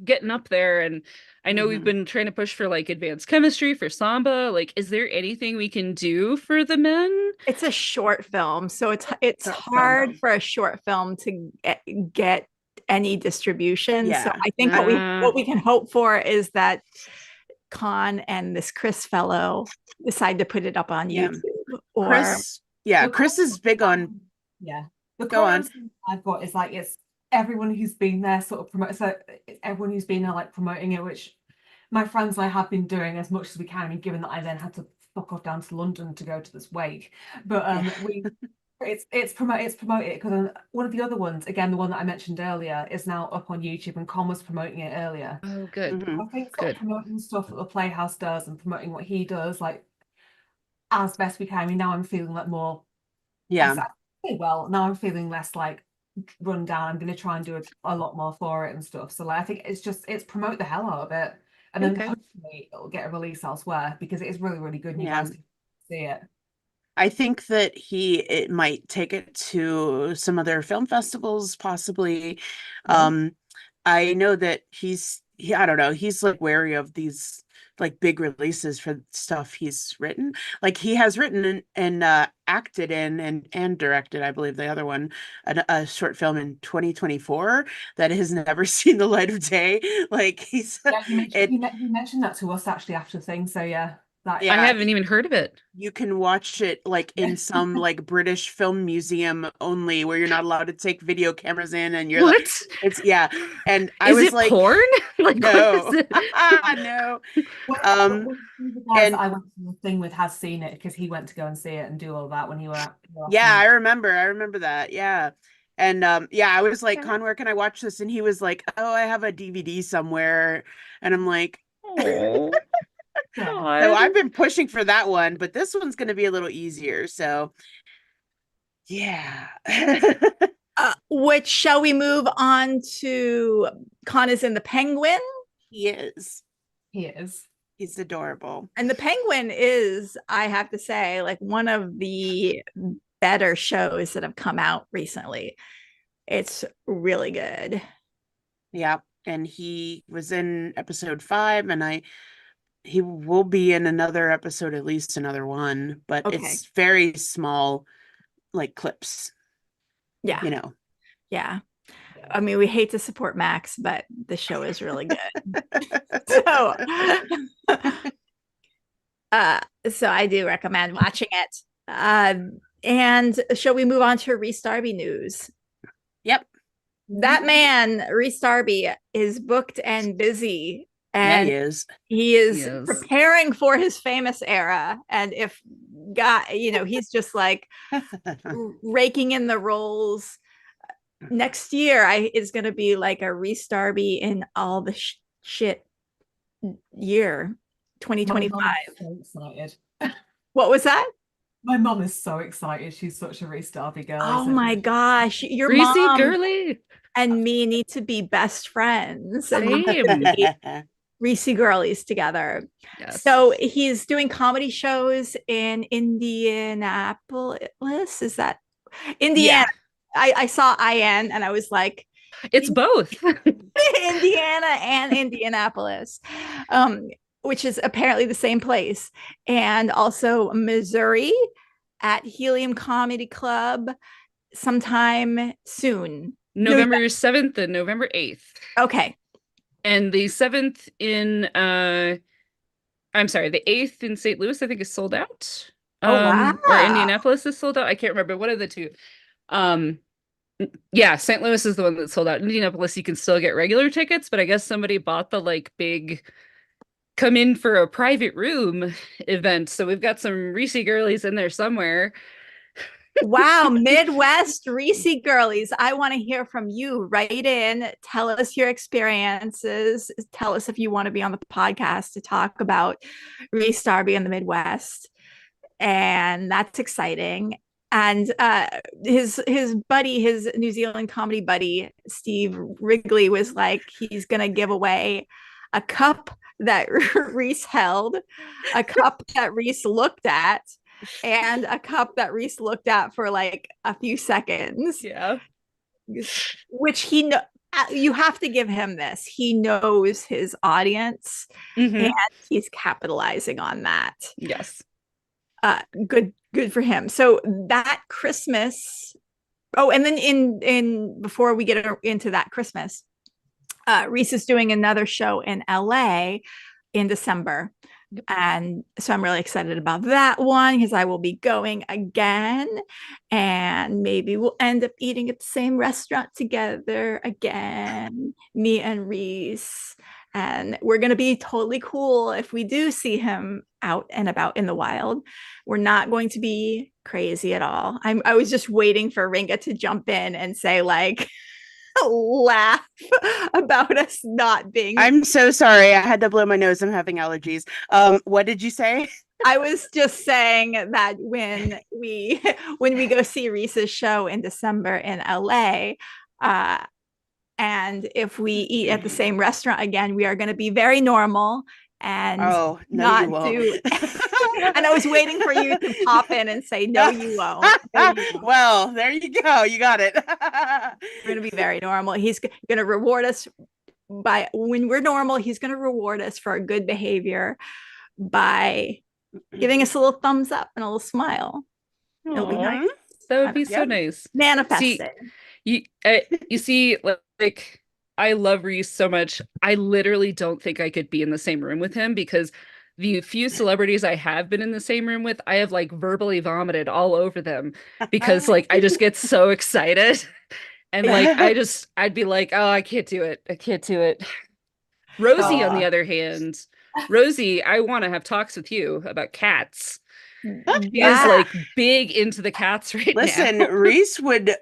getting up there. And I know we've been trying to push for like advanced chemistry for Samba. Like, is there anything we can do for the men? It's a short film, so it's hard for a short film to get any distribution. So I think what we can hope for is that Con and this Chris fellow decide to put it up on YouTube. Chris is big on. Yeah, the comments I've got is like it's everyone who's been there sort of promote. So it's everyone who's been there like promoting it, which my friends and I have been doing as much as we can. I mean, given that I then had to fuck off down to London to go to this wake, but it's promoted because one of the other ones, again, the one that I mentioned earlier, is now up on YouTube, and Con was promoting it earlier. Oh, good. I think promoting stuff that the Playhouse does and promoting what he does, like as best we can. I mean, now I'm feeling like more. Now I'm feeling less like run down. I'm going to try and do a lot more for it and stuff. So like, I think it's promote the hell out of it, and then hopefully it'll get a release elsewhere because it is really, really good. And you guys can see it. I think that it might take it to some other film festivals, possibly. I know that I don't know, he's like wary of these like big releases for stuff he's written. Like he has written and acted in and directed, I believe the other one, a short film in 2024 that has never seen the light of day. Like he mentioned that to us actually after the thing. So yeah. I haven't even heard of it. You can watch it like in some like British film museum only, where you're not allowed to take video cameras in, and you're like, it's And I was like, porn? Like, no, no. And I went to the thing with has seen it because he went to go and see it and do all that when he were. I remember that. Yeah. And I was like, Con, where can I watch this? And he was like, oh, I have a DVD somewhere. And I'm like, oh. So I've been pushing for that one, but this one's going to be a little easier. So, yeah. Which shall we move on to? Con is in the Penguin. He is. He's adorable. And the Penguin is, I have to say, like one of the better shows that have come out recently. It's really good. Yeah, and he was in episode 5, and he will be in another episode, at least another one, but it's very small like clips. Yeah. You know. Yeah. I mean, we hate to support Max, but the show is really good. So, so I do recommend watching it. And shall we move on to Rhys Darby news? Yep. That man, Rhys Darby, is booked and busy. Yeah, And he is. he is preparing for his famous era. And if God, he's just like raking in the roles. Next year is going to be like a Rhys Darby in all the shit year 2025. So excited. What was that? My mom is so excited. She's such a Rhys Darby girl. Oh my gosh, your Rhys-y mom girly and me need to be best friends and Same. Rhys girlies together. Yes. So he's doing comedy shows in Indianapolis. Is that Indiana? Yeah. I saw IN and I was like, it's both Indiana and Indianapolis, which is apparently the same place, and also Missouri at Helium Comedy Club sometime soon. November 7th and November 8th. Okay. And the 7th in I'm sorry, the 8th in St. Louis, I think, is sold out. Wow. Or Indianapolis is sold out. I can't remember. One of the two. Yeah, St. Louis is the one that sold out. Indianapolis, you can still get regular tickets, but I guess somebody bought the like big come in for a private room event. So we've got some Rhys girlies in there somewhere. Wow, Midwest Rhys girlies. I want to hear from you. Write in, tell us your experiences. Tell us if you want to be on the podcast to talk about Rhys Darby in the Midwest. And that's exciting. And his buddy, his New Zealand comedy buddy, Steve Wrigley, was like, he's going to give away a cup that Rhys held, a cup that Rhys looked at, and a cup that Rhys looked at for like a few seconds. Yeah. Which you have to give him this. He knows his audience, and he's capitalizing on that. Yes. Good for him. So that Christmas. Oh, and then in before we get into that Christmas, Rhys is doing another show in LA in December. Yep. And so I'm really excited about that one because I will be going again, and maybe we'll end up eating at the same restaurant together again, me and Rhys. And we're going to be totally cool if we do see him out and about in the wild. We're not going to be crazy at all. I was just waiting for Ringa to jump in and say like, laugh about us not being. I'm so sorry. I had to blow my nose. I'm having allergies. What did you say? I was just saying that when we go see Rhys's show in December in LA, and if we eat at the same restaurant again, we are going to be very normal and not do. And I was waiting for you to pop in and say, no, you won't. No, you won't. Well, there you go. You got it. We're going to be very normal. He's going to reward us when we're normal, he's going to reward us for our good behavior by giving us a little thumbs up and a little smile. It'll be nice. That would be so nice. Manifesting. You see, like, I love Rhys so much. I literally don't think I could be in the same room with him because the few celebrities I have been in the same room with, I have like verbally vomited all over them because like I just get so excited. And like I'd be like, oh, I can't do it. I can't do it. Rosie, on the other hand, Rosie, I want to have talks with you about cats. He is like big into the cats right now. Listen, Rhys would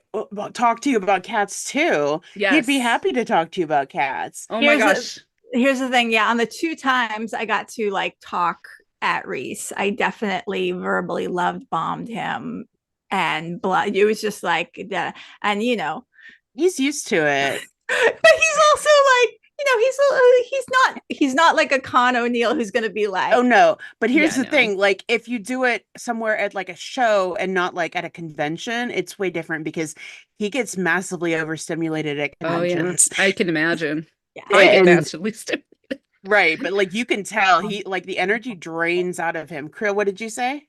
talk to you about cats too. Yes. He'd be happy to talk to you about cats. Oh my gosh. Here's the thing. Yeah, on the 2 times I got to like talk at Rhys, I definitely verbally bombed him, and blood. It was just like that, and he's used to it. But he's also like, he's not like a Con O'Neill who's going to be like, oh no. But here's the thing, like if you do it somewhere at like a show and not like at a convention, it's way different because he gets massively overstimulated at conventions. Oh yeah, I can imagine. Yeah. I get massively stimulated. Right, but like you can tell he like the energy drains out of him. Krill, what did you say?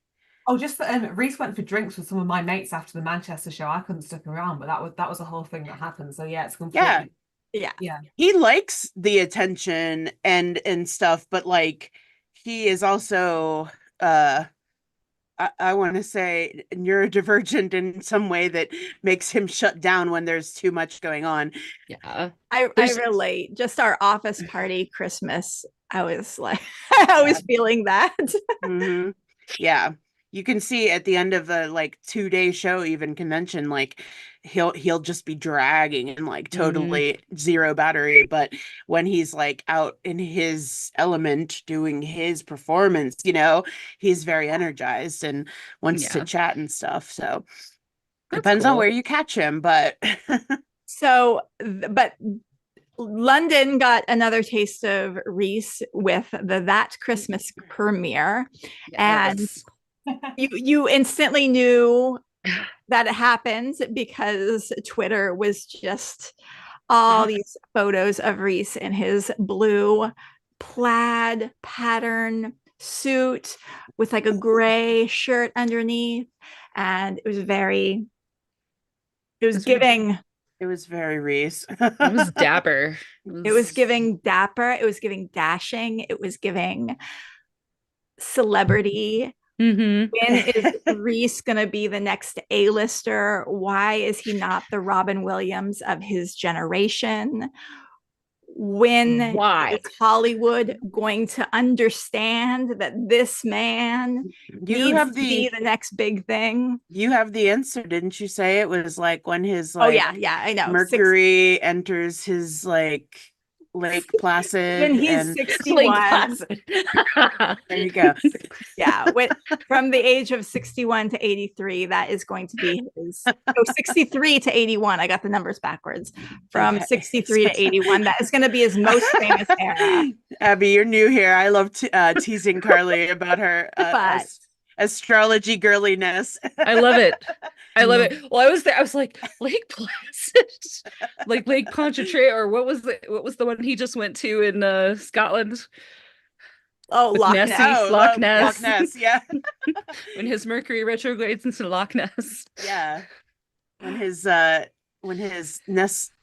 Oh, just Rhys went for drinks with some of my mates after the Manchester show. I couldn't stick around, but that was a whole thing that happened. So yeah, it's completely Yeah. He likes the attention and stuff, but like he is also I want to say neurodivergent in some way that makes him shut down when there's too much going on. Yeah. I relate. Just our office party Christmas, I was like, I was feeling that. Mm-hmm. Yeah. You can see at the end of a like 2-day show, even convention, like he'll just be dragging and like totally zero battery. But when he's like out in his element doing his performance, he's very energized and wants to chat and stuff. So depends on where you catch him, but So, but London got another taste of Rhys with That Christmas premiere. Yes. And you instantly knew that it happened because Twitter was just all these photos of Rhys in his blue plaid pattern suit with like a gray shirt underneath. And it was giving. It was very Rhys. It was dapper. It was giving dapper. It was giving dashing. It was giving celebrity. When is Rhys going to be the next A-lister? Why is he not the Robin Williams of his generation? When is Hollywood going to understand that this man needs to be the next big thing? You have the answer, didn't you say? It was like when his I know. Mercury enters his like Lake Placid. When he's 61. There you go. Yeah. From the age of 61 to 83, that is going to be his. 63 to 81. I got the numbers backwards. From 63 to 81, that is going to be his most famous era. Abby, you're new here. I love teasing Carly about her astrology girliness. I love it. I love it. Well, I was like, Lake Placid, like Lake Pontchartrain, or what was the one he just went to in Scotland? Oh, Loch Ness. Loch Ness. Loch Ness, yeah. When his Mercury retrogrades into Loch Ness. Yeah. When his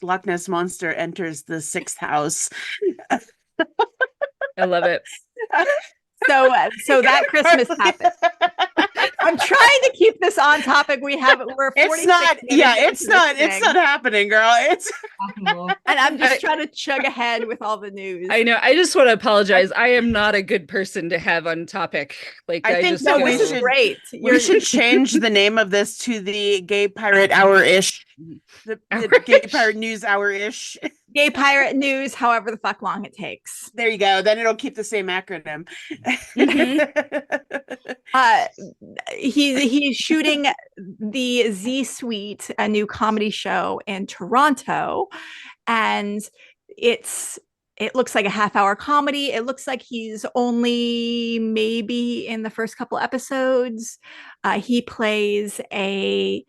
Loch Ness monster enters the 6th house. I love it. So that Christmas happened. I'm trying to keep this on topic. We're 46 it's not happening, girl. It's and I'm just trying to chug ahead with all the news. I know. I just want to apologize. I am not a good person to have on topic. Like I think this is great. We should change the name of this to the Gay Pirate Hour-ish. The Gay Pirate News Hour-ish. Gay Pirate News, however the fuck long it takes. There you go. Then it'll keep the same acronym. He's shooting the Z Suite, a new comedy show in Toronto, and it looks like a half-hour comedy. It looks like he's only maybe in the first couple episodes. He plays it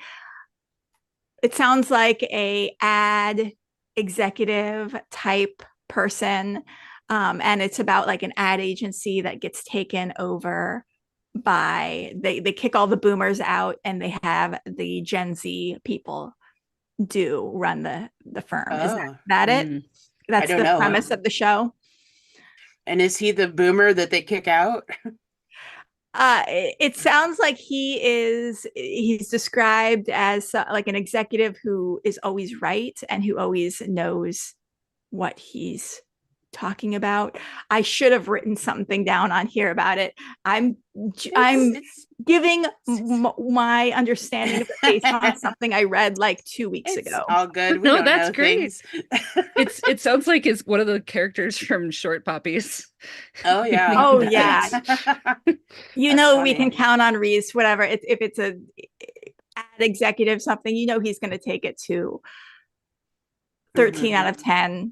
sounds like a ad executive type person, and it's about like an ad agency that gets taken over by they kick all the boomers out and they have the Gen Z people run the firm. Is that it? That's the premise of the show. And is he the boomer that they kick out? It sounds like he's described as like an executive who is always right and who always knows what he's talking about. I should have written something down on here about it. I'm giving my understanding of it based on something I read like 2 weeks ago. All good. No, that's great. It sounds like it's one of the characters from Short Puppies. Oh yeah. Oh yeah. We can count on Rhys. Whatever. If it's a ad executive something, he's going to take it to 13 out of 10.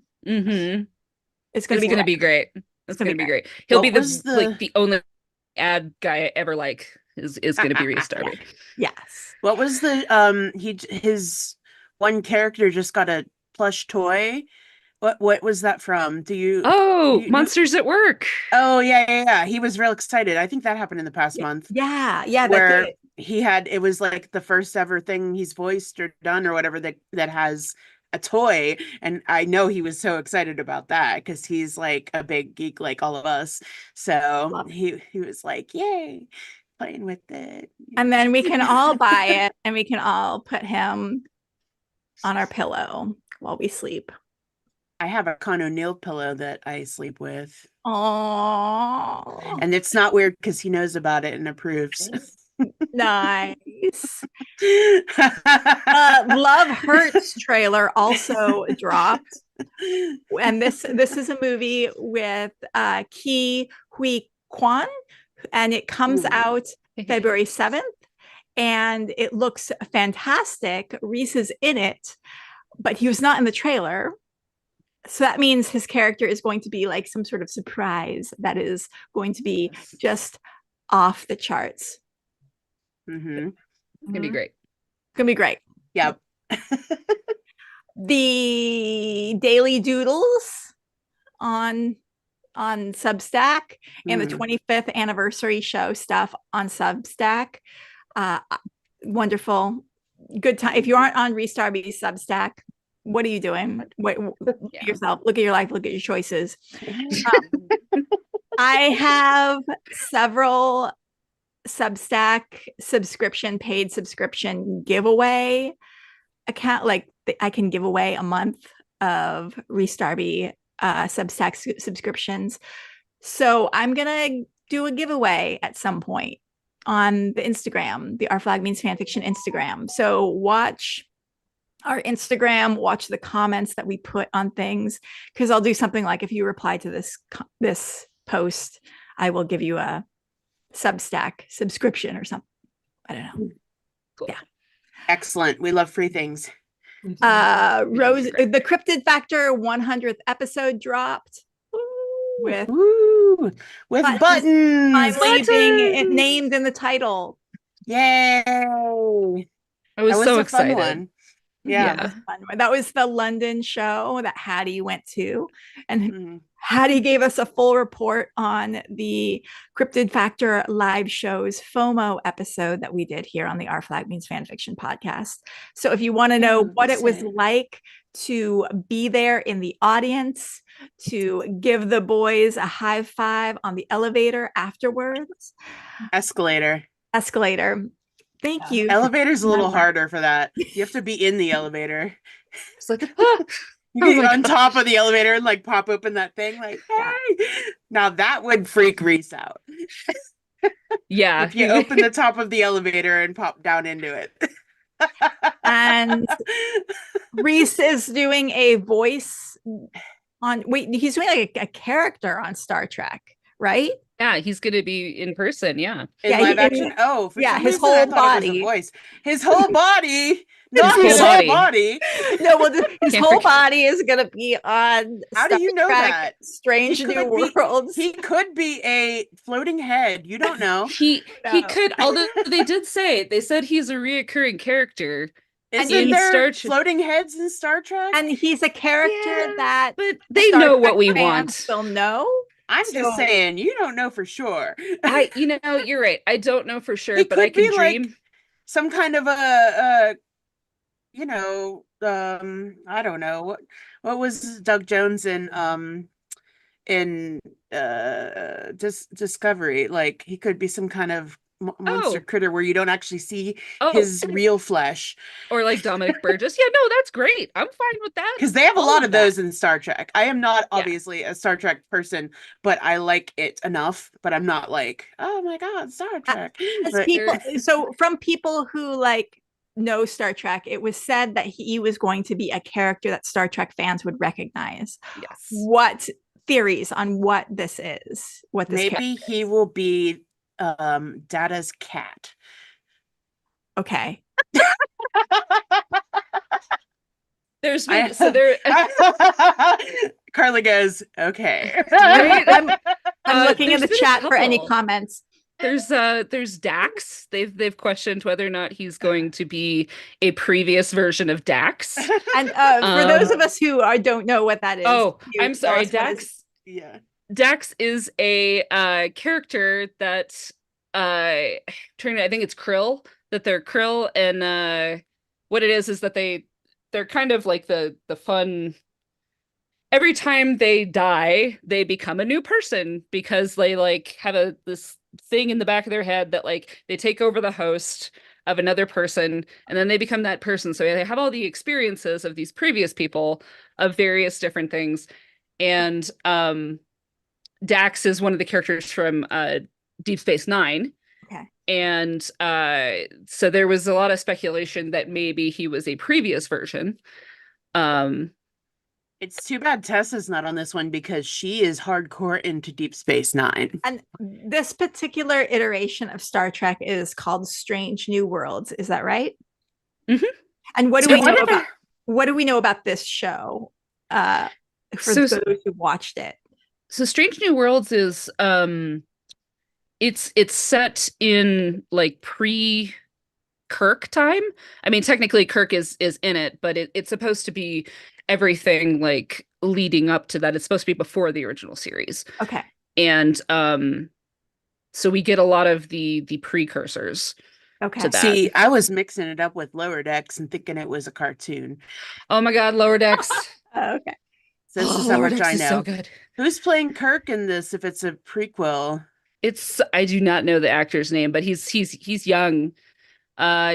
It's going to be great. It's going to be great. He'll be the only ad guy I ever like is going to be Rhys Darby. Yes. What was his one character just got a plush toy What was that from? Oh, you know? Monsters at Work. Oh yeah. He was real excited. I think that happened in the past month. Yeah, Where that it was like the first ever thing he's voiced or done or whatever that has a toy, and I know he was so excited about that because he's like a big geek like all of us. So he was like, yay, playing with it. And then we can all buy it and we can all put him on our pillow while we sleep. I have a Con O'Neill pillow that I sleep with. Oh, And it's not weird because he knows about it and approves. nice. Love Hurts trailer also dropped. And this is a movie with Ki Hui Kwan, and it comes out February 7th, and it looks fantastic. Rhys is in it, but he was not in the trailer. So that means his character is going to be like some sort of surprise that is going to be just off the charts. It's gonna be great. Gonna be great. Yep. The Daily Doodles on Substack and the 25th anniversary show stuff on Substack. Wonderful. Good time. If you aren't on Rhys Darby's Substack, what are you doing? Look at yourself. Look at your life. Look at your choices. I have several Substack paid subscription giveaway account. Like I can give away a month of Rhys Darby Substack subscriptions. So I'm gonna do a giveaway at some point on the Instagram, the Our Flag Means Fanfiction Instagram. So watch our Instagram, watch the comments that we put on things, because I'll do something like, if you reply to this post, I will give you a Substack subscription or something. I don't know. Cool. Yeah. Excellent. We love free things. Rose, the Cryptid Factor 100th episode dropped with buttons finally being named in the title. Yay! I was so excited. Fun one. Yeah. That was the London show that Hattie went to, and Hattie gave us a full report on the Cryptid Factor live shows FOMO episode that we did here on the Our Flag Means Fanfiction podcast. So if you want to know what it was like to be there in the audience, to give the boys a high five on the elevator afterwards. Escalator. Thank you. Elevator's a little harder for that. You have to be in the elevator. It's like, you get on top of the elevator and like pop open that thing, like, hey. Now that would freak Rhys out. Yeah. If you open the top of the elevator and pop down into it. And Rhys is doing a voice he's doing like a character on Star Trek, right? Yeah, he's gonna be in person. Yeah, in live action. Oh, for his reason, whole body. Voice. His whole body. Not his whole body. No, well, his whole body is gonna be on. How do you know that? Strange New Worlds. He could be a floating head. You don't know. He could. Although they said he's a reoccurring character. Isn't there floating heads in Star Trek? And he's a character that, but they know what we want. They'll know. I'm just saying, you don't know for sure. You're right. I don't know for sure, but I can dream. Like some kind of I don't know what was Doug Jones in Discovery. Like he could be some kind of monster critter where you don't actually see his real flesh, or like Dominic Burgess. Yeah, no, that's great. I'm fine with that, because they have a lot of those in Star Trek. I am not obviously a Star Trek person, but I like it enough. But I'm not like, oh my god, Star Trek. So from people who like know Star Trek, it was said that he was going to be a character that Star Trek fans would recognize. Yes. What theories on what this is? What this maybe he will be Data's cat. Okay. Carly goes, okay. I'm looking in the chat for any comments. There's Dax. They've questioned whether or not he's going to be a previous version of Dax. And for those of us who don't know what that is, I'm sorry, Dax. Yeah. Dax is a character that I think it's Krill, that they're Krill, and what it is that they're kind of like the fun. Every time they die, they become a new person because they like have this thing in the back of their head that like they take over the host of another person and then they become that person. So they have all the experiences of these previous people of various different things. And Dax is one of the characters from Deep Space Nine. Okay. And so there was a lot of speculation that maybe he was a previous version. It's too bad Tessa's not on this one because she is hardcore into Deep Space Nine. And this particular iteration of Star Trek is called Strange New Worlds. Is that right? Mm-hmm. And what do we know about this show? For those who watched it. So Strange New Worlds is it's set in like pre-Kirk time. I mean, technically Kirk is in it, but it's supposed to be everything like leading up to that. It's supposed to be before the original series. Okay. And so we get a lot of the precursors. Okay. To that. See, I was mixing it up with Lower Decks and thinking it was a cartoon. Oh my God, Lower Decks. Okay. So this is how much I know. Is so good. Who's playing Kirk in this if it's a prequel? I do not know the actor's name, but he's young.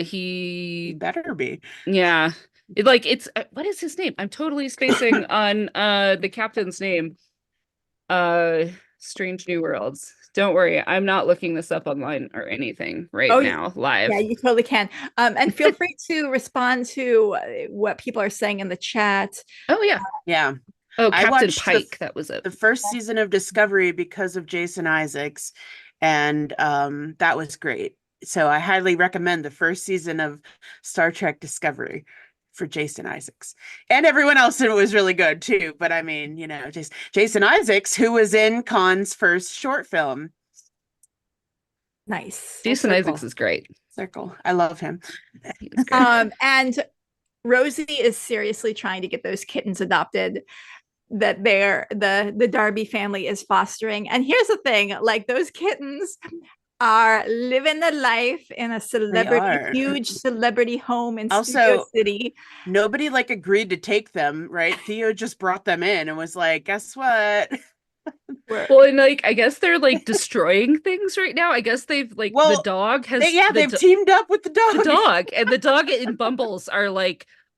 He better be. Yeah. It's what is his name? I'm totally spacing on the captain's name. Strange New Worlds. Don't worry, I'm not looking this up online or anything now live. Yeah, you totally can. And feel free to respond to what people are saying in the chat. Oh yeah. Yeah. Oh, Captain Pike, that was it. The first season of Discovery because of Jason Isaacs, and that was great. So I highly recommend the first season of Star Trek Discovery for Jason Isaacs. And everyone else in it was really good too. But I mean, just Jason Isaacs, who was in Khan's first short film. Nice. Jason Isaacs is great. Circle. I love him. And Rosie is seriously trying to get those kittens adopted that the Darby family is fostering. And here's the thing, like those kittens are living the life in a huge celebrity home in Studio City. Nobody agreed to take them, right? Theo just brought them in and was like, guess what? Well, and I guess they're destroying things right now. I guess they've the dog has they've teamed up with the dog. The dog and the dog and Bumbles are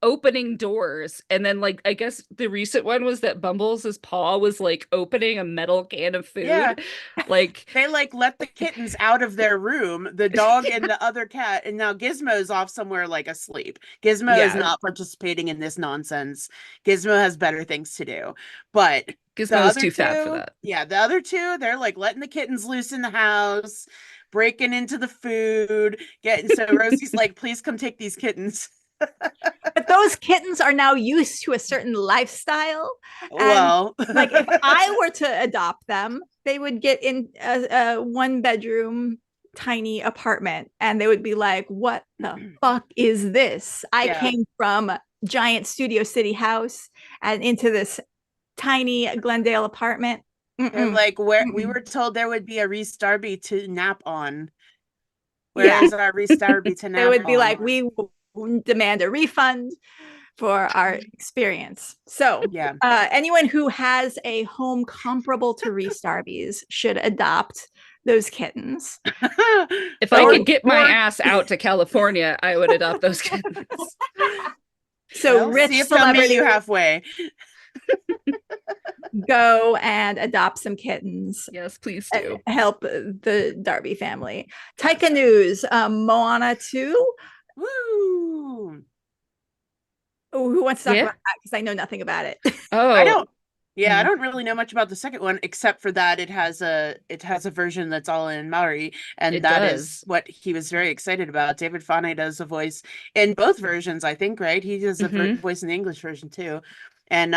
opening doors, and then I guess the recent one was that Bumbles' paw was opening a metal can of food. Yeah. They let the kittens out of their room, the dog and the other cat, and now Gizmo's off somewhere asleep. Gizmo is not participating in this nonsense. Gizmo has better things to do. But Gizmo's too fat for that. Yeah, the other two, they're letting the kittens loose in the house, breaking into the food, so Rosie's please come take these kittens. But those kittens are now used to a certain lifestyle. Well, if I were to adopt them, they would get in a 1-bedroom tiny apartment and they would be like, what the fuck is this? I came from a giant Studio City house and into this tiny Glendale apartment. They're we were told there would be a Rhys Darby to nap on. Where is our Rhys Darby to nap on? They would be like, we demand a refund for our experience. So anyone who has a home comparable to Rhys Darby's should adopt those kittens. If I could get my ass out to California, I would adopt those kittens. So rich see if they'll meet you halfway. Go and adopt some kittens. Yes, please do. Help the Darby family. Taika News, Moana 2. Woo! Oh, who wants to talk about that? Because I know nothing about it. Oh, I don't. Yeah, I don't really know much about the second one, except for that it has a version that's all in Maori, and that is what he was very excited about. David Fane does a voice in both versions, I think, right? He does a voice in the English version too, and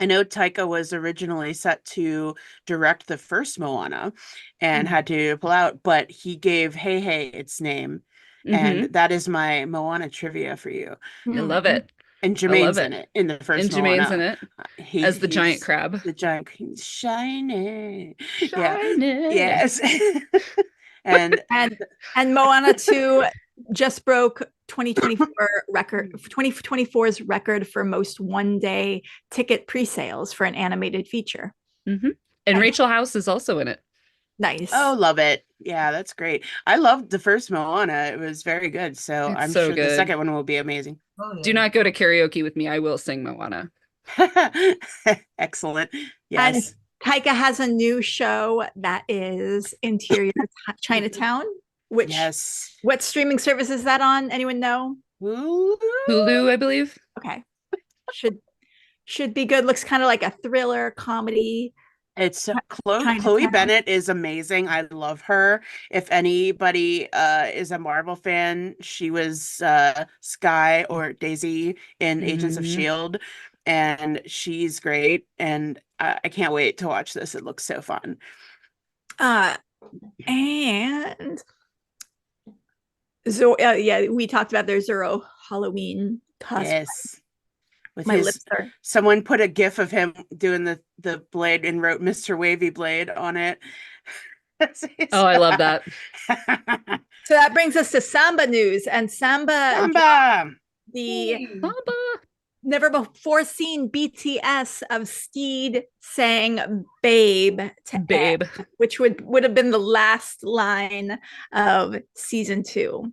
I know Taika was originally set to direct the first Moana and had to pull out, but he gave Hey Hey its name. And that is my Moana trivia for you. I love it. And I love Jermaine's in it in the first And Jermaine's Moana. in it as the giant crab. The giant shiny. Shiny. Yes. and Moana 2 just broke 2024's record for most one-day ticket pre-sales for an animated feature. And Rachel House is also in it. Nice. Oh, love it. Yeah, that's great. I loved the first Moana. It was very good. So I'm sure the second one will be amazing. Oh, yeah. Do not go to karaoke with me. I will sing Moana. Excellent. Yes. And Taika has a new show that is Interior Chinatown, which what streaming service is that on? Anyone know? Hulu, I believe. Okay. Should be good. Looks kind of like a thriller comedy. It's Chloe Bennett is amazing. I love her. If anybody is a Marvel fan, she was Skye or Daisy in Agents of S.H.I.E.L.D. and she's great. And I can't wait to watch this. It looks so fun. And we talked about their Zoro Halloween cosplay. Yes. With someone put a gif of him doing the blade and wrote Mr. Wavy Blade on it. Oh, I love that. So that brings us to Samba news, and Samba. The never before seen BTS of Stede saying "babe" to babe, which would have been the last line of season 2.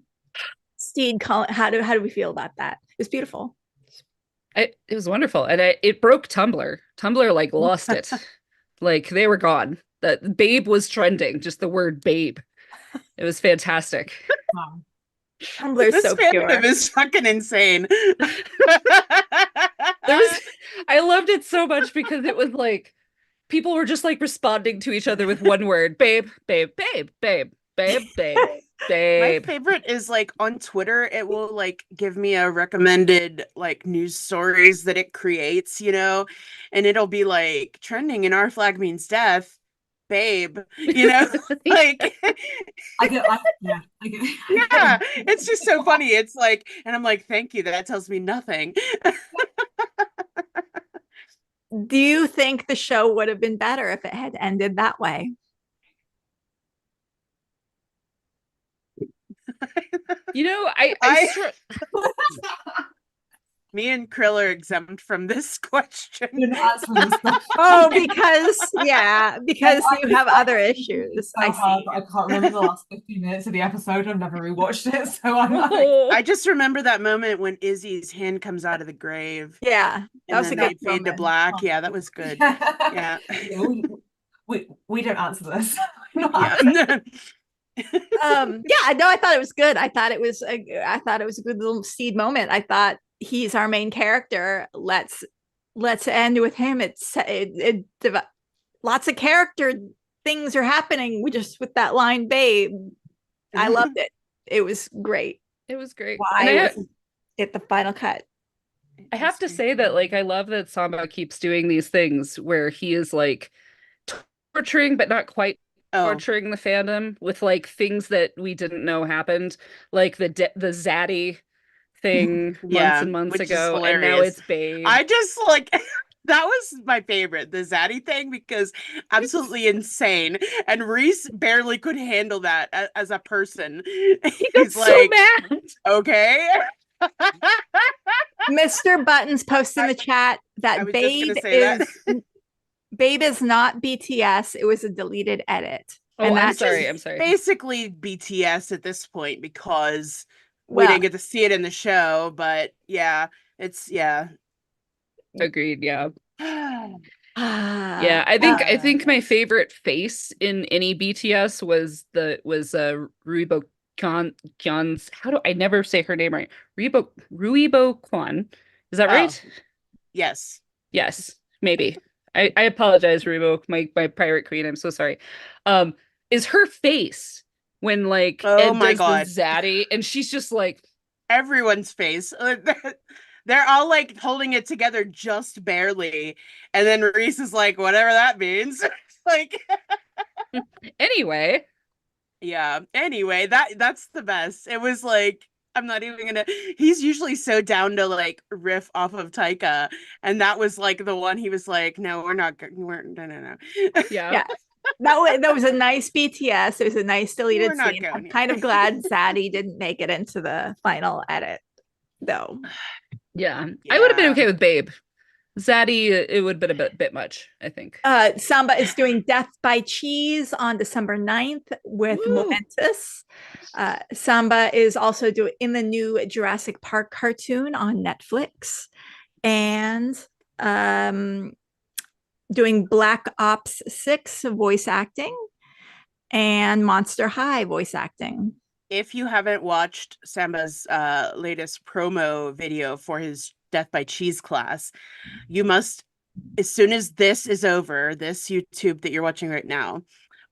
Stede, how do we feel about that? It was beautiful. It was wonderful, and it broke Tumblr. Tumblr like lost it, like they were gone. That babe was trending, just the word babe. It was fantastic. Wow. Tumblr's so pure. It was fucking insane. I loved it so much because it was like people were just like responding to each other with one word: babe, babe, babe, babe, babe, babe. Babe. My favorite is like on Twitter, it will like give me a recommended like news stories that it creates, and it'll be like trending in our flag means death, babe, like I get yeah, it's just so funny. It's like, and I'm like, thank you, that tells me nothing. Do you think the show would have been better if it had ended that way? Me and Krill are exempt from this question. Oh, because you have other issues. I can't remember the last 15 minutes of the episode. I've never rewatched it, so I'm like... I just remember that moment when Izzy's hand comes out of the grave. Yeah, that was a good fade to black. Yeah, that was good. Yeah. We don't answer this. I thought it was good. I thought it was a good little Stede moment. I thought he's our main character. Let's end with him. Lots of character things are happening. We just with that line, babe. I loved it. It was great. It was great. Why it the final cut? I have to say that like I love that Samba keeps doing these things where he is like torturing but not quite torturing the fandom with like things that we didn't know happened, like the Zaddy thing months and months ago, and now it's babe. I just like that was my favorite, the Zaddy thing, because absolutely insane, and Rhys barely could handle that as a person. He's like, so mad. Okay. Mr. Buttons posted in the chat that Babe is not BTS. It was a deleted edit. Oh, and I'm sorry. Basically BTS at this point because we didn't get to see it in the show, but agreed. Yeah. Yeah, I think my favorite face in any BTS was Ruibo Kwan's. I never say her name right? Ruibo Kwan. Is that right? Yes. Yes, maybe. I apologize, Rubo, my pirate queen. I'm so sorry. Is her face when like oh my god, Zaddy, and she's just like everyone's face. they're all like holding it together just barely, and then Rhys is like, whatever that means. Like, Anyway. yeah. Anyway, that's the best. It was like, I'm not even gonna. He's usually so down to like riff off of Taika, and that was like the one he was like, no, we're not. We're no. Yeah. That was a nice BTS. It was a nice deleted We're not scene. going I'm here. kind of glad Zaddy didn't make it into the final edit, though. Yeah. I would have been okay with Babe. Zaddy, it would have been a bit much, I think. Samba is doing Death by Cheese on December 9th with Woo. Momentous. Samba is also doing in the new Jurassic Park cartoon on Netflix, and doing Black Ops 6 voice acting and Monster High voice acting. If you haven't watched Samba's latest promo video for his Death by Cheese class, you must, as soon as this is over, this YouTube that you're watching right now,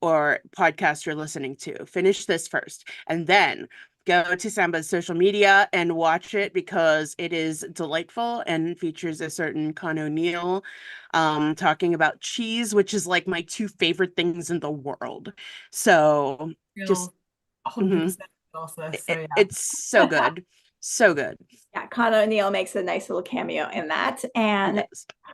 or podcast you're listening to, finish this first, and then go to Samba's social media and watch it, because it is delightful and features a certain Con O'Neill talking about cheese, which is like my two favorite things in the world. So just 100% also, so yeah. It's so good. So good. Yeah, Con O'Neill makes a nice little cameo in that. And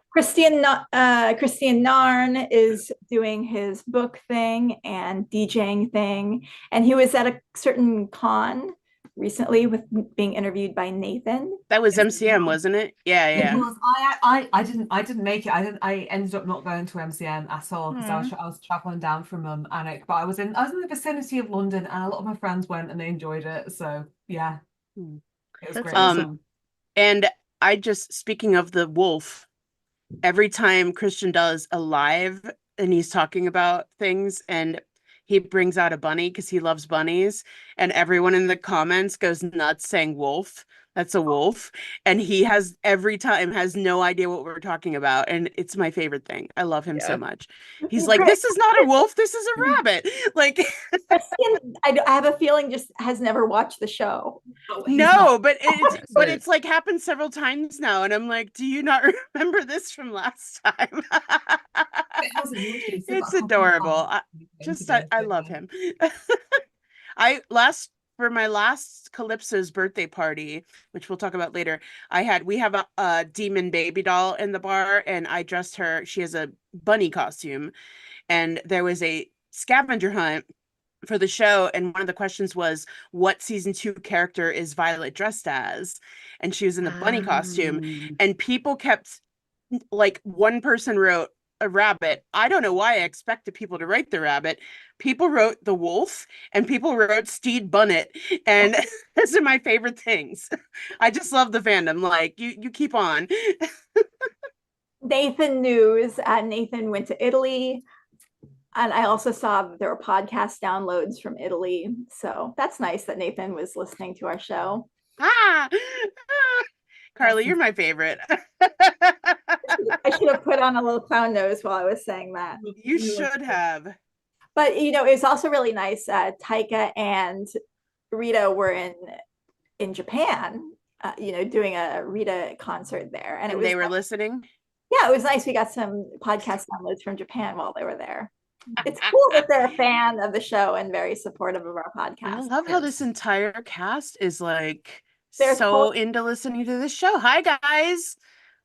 Christian Narn is doing his book thing and DJing thing. And he was at a certain con recently with being interviewed by Nathan. That was MCM, wasn't it? Yeah, yeah. It was. I didn't make it. I ended up not going to MCM at all because I was traveling down from Anik, but I was in the vicinity of London, and a lot of my friends went and they enjoyed it. So yeah, it was great. Awesome. And I just, speaking of the wolf, every time Christian does a live and he's talking about things and he brings out a bunny because he loves bunnies, and everyone in the comments goes nuts saying wolf. That's a wolf. And he has every time has no idea what we're talking about. And it's my favorite thing. I love him so much. He's like, this is not a wolf. This is a rabbit. Like, I have a feeling just has never watched the show. No, but it's like happened several times now. And I'm like, do you not remember this from last time? It's adorable. I love him. For my last Calypso's birthday party, which we'll talk about later, we have a demon baby doll in the bar, and I dressed her. She has a bunny costume, and there was a scavenger hunt for the show, and one of the questions was, what season 2 character is Violet dressed as? And she was in the bunny costume, and people kept, like, one person wrote a rabbit. I don't know why I expected people to write the rabbit. People wrote the wolf, and people wrote Stede Bunnet, and those are my favorite things. I just love the fandom. Like, you keep on. Nathan News. Nathan went to Italy, and I also saw that there were podcast downloads from Italy. So that's nice that Nathan was listening to our show. Carly, you're my favorite. I should have put on a little clown nose while I was saying that. You should have. But, it's also really nice. Taika and Rita were in Japan, doing a Rita concert there. And they were listening? Yeah, it was nice. We got some podcast downloads from Japan while they were there. It's cool that they're a fan of the show and very supportive of our podcast. I love how this entire cast is like into listening to this show. Hi, guys.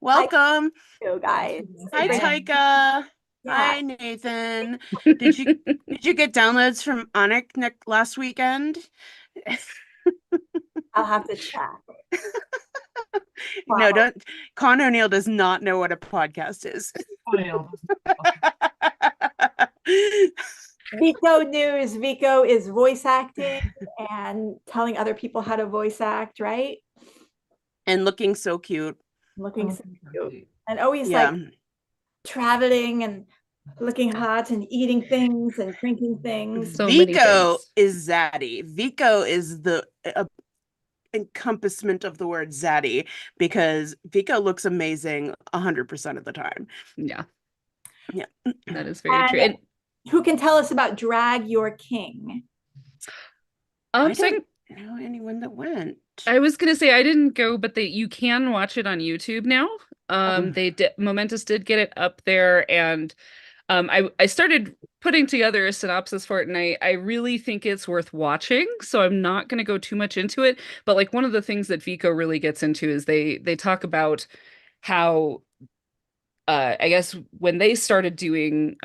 Welcome. Hi, guys. Hi, Taika. Yeah. Hi, Nathan. Did you get downloads from Anik last weekend? I'll have to check. No, don't. Con O'Neill does not know what a podcast is. Vico News. Vico is voice acting and telling other people how to voice act, right? And looking so cute. Looking so cute. And always like traveling and looking hot and eating things and drinking things. So Vico is zaddy. Vico is the encompassment of the word zaddy, because Vico looks amazing 100% of the time. Yeah. That is very true. And who can tell us about Drag Your King? I don't know anyone that went. I was gonna say I didn't go, but you can watch it on YouTube now. Momentous did get it up there, and I started putting together a synopsis for it, and I really think it's worth watching. So I'm not gonna go too much into it. But like one of the things that Vico really gets into is they talk about how I guess when they started doing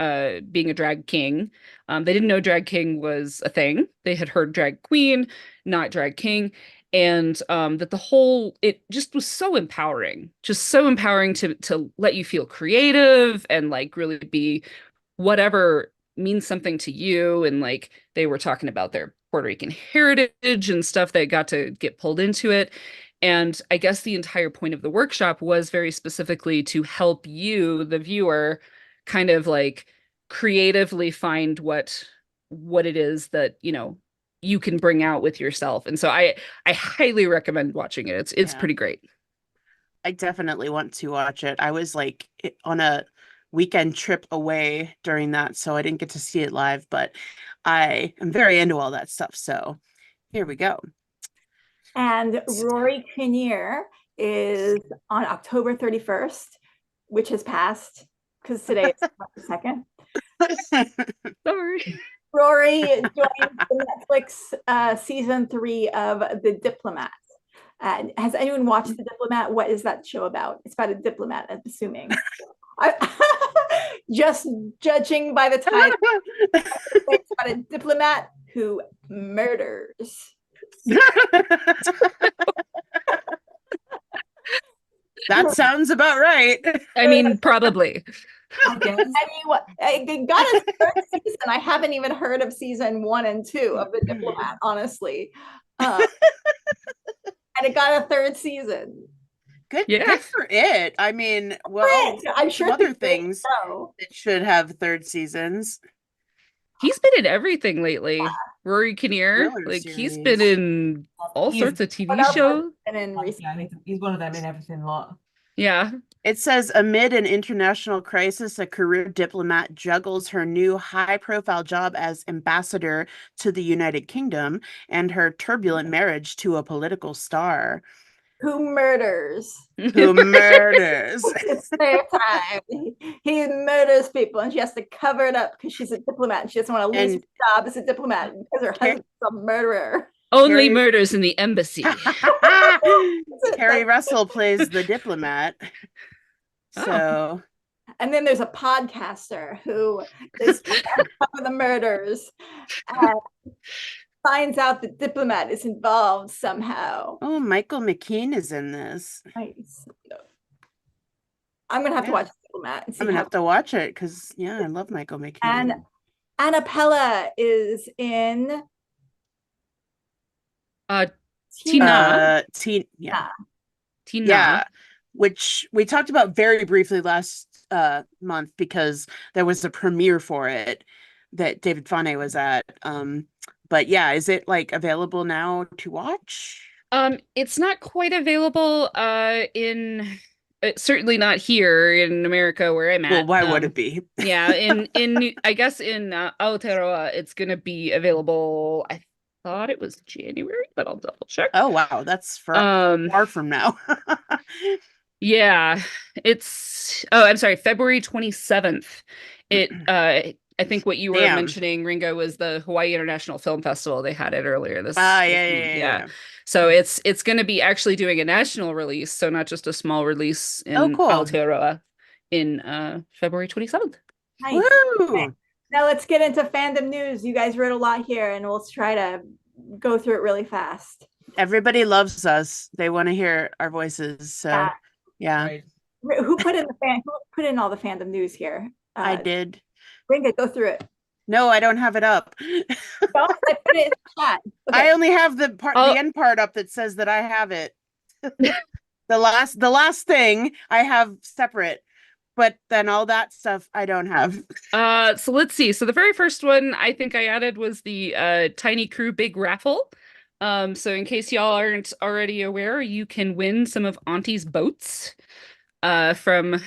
being a drag king, they didn't know drag king was a thing. They had heard drag queen, not drag king, and that it just was so empowering, just so empowering to let you feel creative and like really be whatever means something to you. And like they were talking about their Puerto Rican heritage and stuff that got to get pulled into it. And I guess the entire point of the workshop was very specifically to help you, the viewer, kind of like creatively find what it is that, you can bring out with yourself. And so I highly recommend watching it. It's pretty great. I definitely want to watch it. I was like on a weekend trip away during that, so I didn't get to see it live, but I am very into all that stuff. So here we go. And Rory Kinnear is on October 31st, which has passed because today is the 2nd. Sorry. Rory joined the Netflix season 3 of The Diplomat. Has anyone watched The Diplomat? What is that show about? It's about a diplomat, I'm assuming. Just judging by the title, it's about a diplomat who murders. That sounds about right. I mean, probably. I mean, what? It got a third season. I haven't even heard of season 1 and 2 of The Diplomat, honestly. And it got a third season. Good for it. I mean, well, I'm sure other things that should have third seasons. He's been in everything lately. Yeah. Rory Kinnear, he's been in all sorts of TV shows. He's one of them in everything a lot. Yeah. It says, amid an international crisis, a career diplomat juggles her new high-profile job as ambassador to the United Kingdom and her turbulent marriage to a political star. Who murders? Who murders? It's their time. He murders people, and she has to cover it up because she's a diplomat, and she doesn't want to lose her job as a diplomat because her husband's a murderer. Only murders in the embassy. Carrie Russell plays the diplomat. So, and then there's a podcaster who is cover the murders and finds out the diplomat is involved somehow. Oh, Michael McKean is in this. Nice. I'm gonna have to watch Diplomat. I'm gonna have to watch it because I love Michael McKean. And Annapella is in Tina. Yeah, which we talked about very briefly last month because there was a premiere for it that David Fane was at. But yeah, is it like available now to watch? It's not quite available certainly not here in America where I'm at. Well, why would it be? Yeah, in I guess in Aotearoa it's gonna be available. I thought it was January, but I'll double check. Oh wow, that's far from now. Yeah, I'm sorry, February 27th. I think what you were mentioning, Ringo, was the Hawaii International Film Festival. They had it earlier this yeah. So it's going to be actually doing a national release, so not just a small release in Aotearoa in February 27th. Nice. Okay. Now let's get into fandom news. You guys wrote a lot here, and we'll try to go through it really fast. Everybody loves us. They want to hear our voices. So yeah. Right. Who put in all the fandom news here? I did. Ringa, go through it. No, I don't have it up. I put it in the chat. Okay. I only have the end part up that says that I have it. The last thing I have separate, but then all that stuff I don't have. So let's see. So the very first one I think I added was the Tiny Crew Big Raffle. So in case y'all aren't already aware, you can win some of Auntie's boats from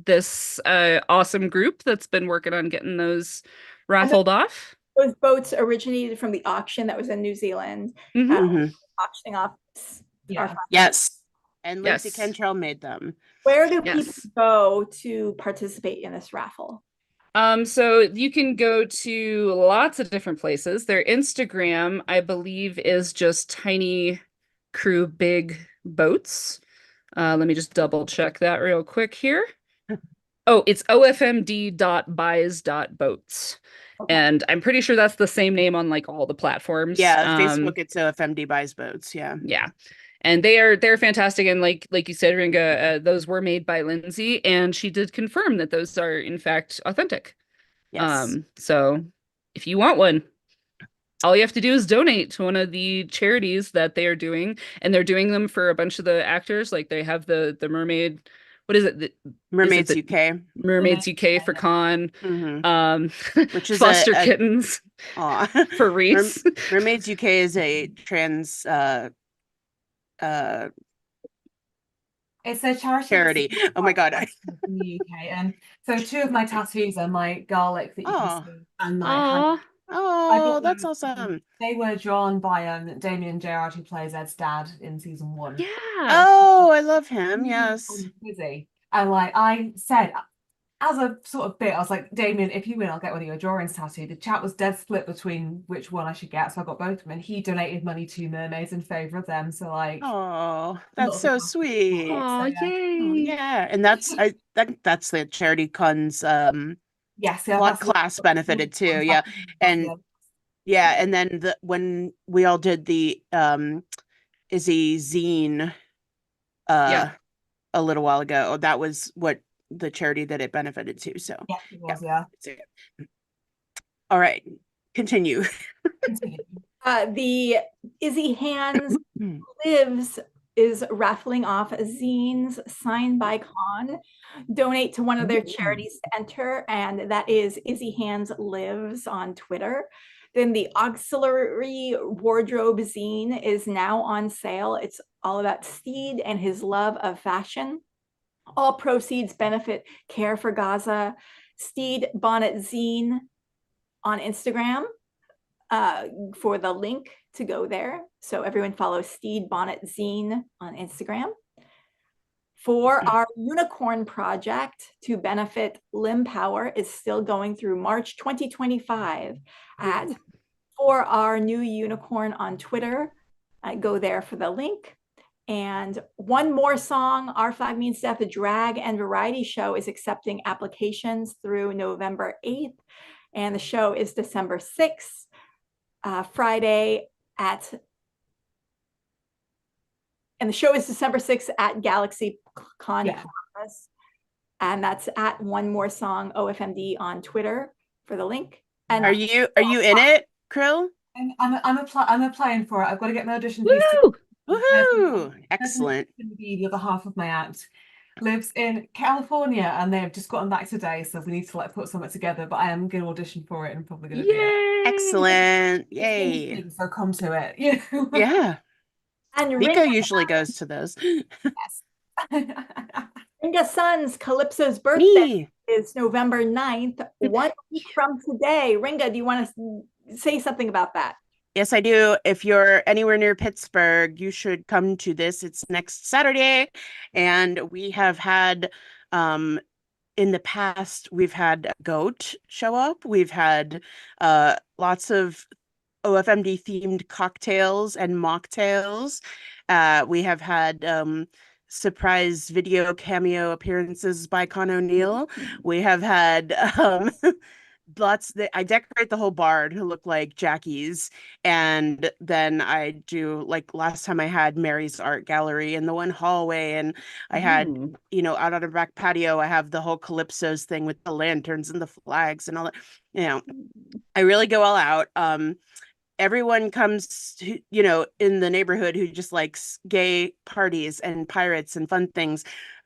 this awesome group that's been working on getting those raffled off. Those boats originated from the auction that was in New Zealand. Auctioning off Yeah. Yes. And Yes. Lindsay Cantrell made them. Where do Yes. people go to participate in this raffle? So you can go to lots of different places. Their Instagram, I believe, is just Tiny Crew Big Boats. Let me just double check that real quick here. Oh, it's ofmd.buys.boats. Okay. And I'm pretty sure that's the same name on like all the platforms. Yeah, Facebook, it's OFMD Buys Boats. Yeah. Yeah. And they're fantastic. And like you said, Ringa, those were made by Lindsay, and she did confirm that those are in fact authentic. Yes. So if you want one, all you have to do is donate to one of the charities that they are doing, and they're doing them for a bunch of the actors. Like they have the mermaid, what is it? Mermaids UK. Mermaids UK for Con. Which is Foster Kittens for Rhys. Mermaids UK is a trans it's a charity. Oh my god. In the UK. And so 2 of my tattoos are my garlic that you can see and my Oh, that's awesome. They were drawn by Damien Gerard, who plays Ed's dad in season 1. Yeah. Oh, I love him. Yes. Busy. And like I said, as a sort of bit, I was like, Damien, if you win, I'll get one of your drawings tattooed. The chat was dead split between which one I should get, so I got both of them. And he donated money to mermaids in favor of them. So like, oh, that's so sweet. Oh, yeah. yay! Oh, yeah, and that's that's the charity Con's yes, yeah, class benefited too. Yeah, and yeah, and then when we all did the Izzy zine a little while ago, that was what the charity that it benefited to. So yeah, it was, yeah. All right, continue. The Izzy Hands Lives is raffling off zines signed by Con. Donate to one of their charities to enter, and that is Izzy Hands Lives on Twitter. Then the Auxiliary Wardrobe zine is now on sale. It's all about Stede and his love of fashion. All proceeds benefit Care for Gaza. Stede Bonnet Zine on Instagram for the link to go there. So everyone follow Stede Bonnet Zine on Instagram. For our unicorn project to benefit Limb Power is still going through March 2025 for our new unicorn on Twitter. Go there for the link. And One More Song, Our Flag Means Death, a drag and variety show, is accepting applications through November 8th. And the show is December 6th, Friday at, and the show is December 6th at Galaxy Con Campus. And that's at One More Song OFMD on Twitter for the link. And are you in it, Krill? I'm applying for it. I've got to get my audition piece. Woohoo! Excellent. Going to be the other half of my act. Lives in California, and they've just gotten back today, so we need to like put something together. But I am going to audition for it, and probably going to do it. Excellent! Yay! So come to it. Yeah. And Nico usually goes to those. Yes. Ringa Sun's Calypso's birthday is November 9th, 1 week from today. Ringa, do you want to say something about that? Yes, I do. If you're anywhere near Pittsburgh, you should come to this. It's next Saturday. And we have had, in the past, we've had a goat show up. We've had lots of OFMD themed cocktails and mocktails. We have had surprise video cameo appearances by Con O'Neill. We have had I decorate the whole bar to look like Jackie's, and then I do, like last time I had Mary's art gallery in the one hallway, and I had out on the back patio I have the whole Calypso's thing with the lanterns and the flags and all that. I really go all out. Everyone comes to, in the neighborhood who just likes gay parties and pirates and fun things.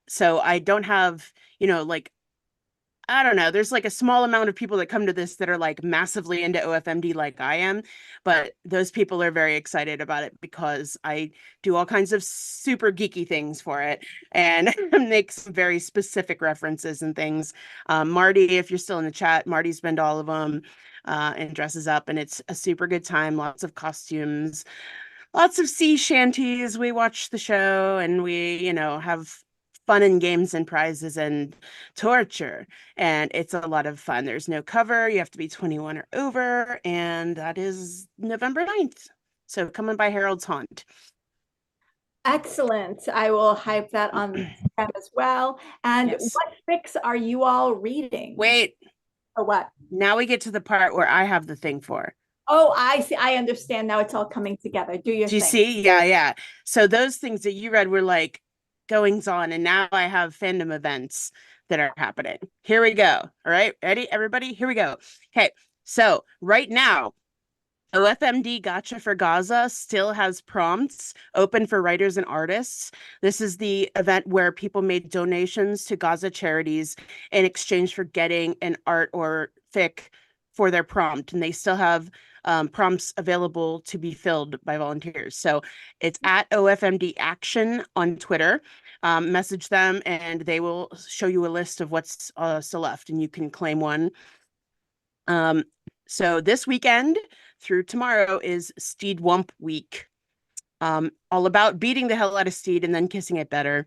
So I don't have, I don't know, there's like a small amount of people that come to this that are like massively into OFMD like I am, but those people are very excited about it because I do all kinds of super geeky things for it and make some very specific references and things. Marty, if you're still in the chat, Marty's been to all of them and dresses up, and it's a super good time. Lots of costumes, lots of sea shanties. We watch the show and we, you know, have fun and games and prizes and torture. And it's a lot of fun. There's no cover. You have to be 21 or over. And that is November 9th. So come on by Harold's Haunt. Excellent. I will hype that on Instagram as well. And Yes. what fics are you all reading? Wait. Or what? Now we get to the part where I have the thing for. Oh, I see. I understand now. It's all coming together. Do your Do you thing. see? Yeah, yeah. So those things that you read were like goings on, and now I have fandom events that are happening. Here we go. All right, ready, everybody? Here we go. Okay, so right now, OFMD Gotcha for Gaza still has prompts open for writers and artists. This is the event where people made donations to Gaza charities in exchange for getting an art or fic for their prompt, and they still have prompts available to be filled by volunteers. So it's at OFMD Action on Twitter. Message them and they will show you a list of what's still left, and you can claim one. So this weekend through tomorrow is Stede Wump Week. All about beating the hell out of Stede and then kissing it better.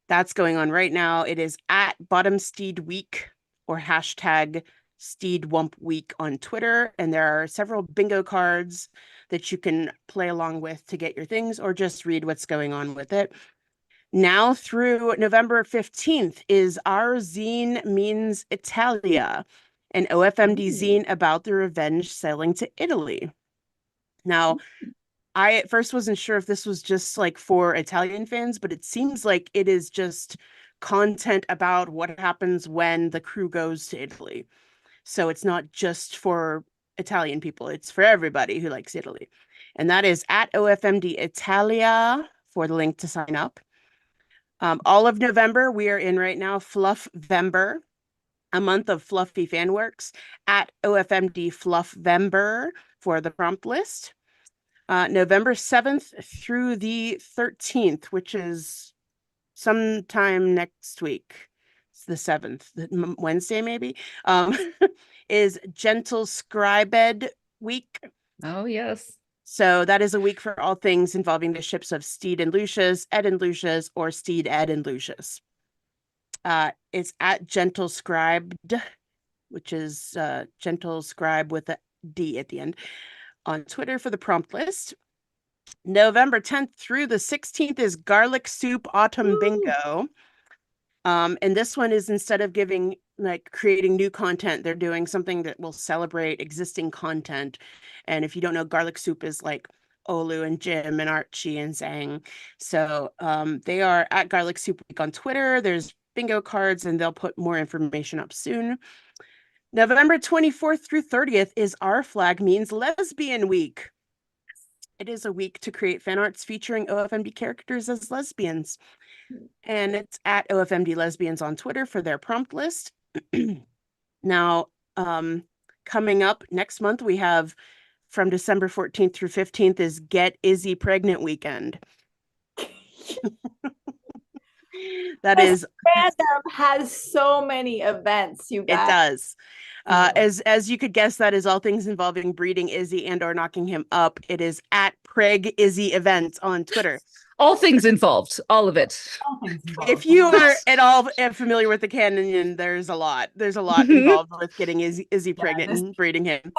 That's going on right now. It is at Bottom Stede Week or hashtag Stede Wump Week on Twitter. And there are several bingo cards that you can play along with to get your things or just read what's going on with it. Now through November 15th is Our Zine Means Italia, an OFMD zine about the revenge sailing to Italy. Now, I at first wasn't sure if this was just like for Italian fans, but it seems like it is just content about what happens when the crew goes to Italy. So it's not just for Italian people, it's for everybody who likes Italy. And that is at OFMD Italia for the link to sign up. All of November, we are in right now Fluffvember, a month of fluffy fan works at OFMD Fluffvember for the prompt list. November 7th through the 13th, which is sometime next week. It's the 7th, Wednesday maybe, is Gentle Scribed Week. Oh, yes. So that is a week for all things involving the ships of Stede and Lucius, Ed and Lucius, or Stede, Ed and Lucius. It's at Gentle Scribed, which is Gentle Scribe with a D at the end, on Twitter for the prompt list. November 10th through the 16th is Garlic Soup Autumn Bingo. And this one is, instead of creating new content, they're doing something that will celebrate existing content. And if you don't know, Garlic Soup is like Olu and Jim and Archie and Zhang. So they are at Garlic Soup Week on Twitter. There's bingo cards and they'll put more information up soon. November 24th through 30th is Our Flag Means Lesbian Week. It is a week to create fan arts featuring OFMD characters as lesbians. And it's at OFMD Lesbians on Twitter for their prompt list. Now, coming up next month, we have from December 14th through 15th is Get Izzy Pregnant Weekend. That is fandom has so many events, you guys. It does. As you could guess, that is all things involving breeding Izzy and or knocking him up. It is at Preg Izzy Events on Twitter. All things involved, all of it. If you are at all familiar with the canon, there's a lot. There's a lot involved with getting Izzy pregnant and breeding him.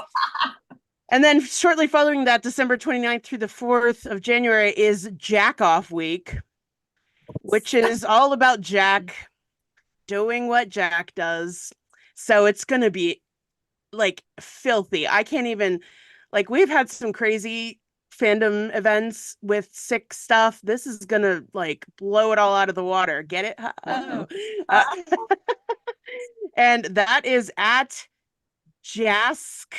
And then shortly following that, December 29th through the 4th of January is Jack Off Week, which is all about Jack doing what Jack does. So it's going to be like filthy. I can't even, like, we've had some crazy fandom events with sick stuff. This is going to like blow it all out of the water. Get it? And that is at Jask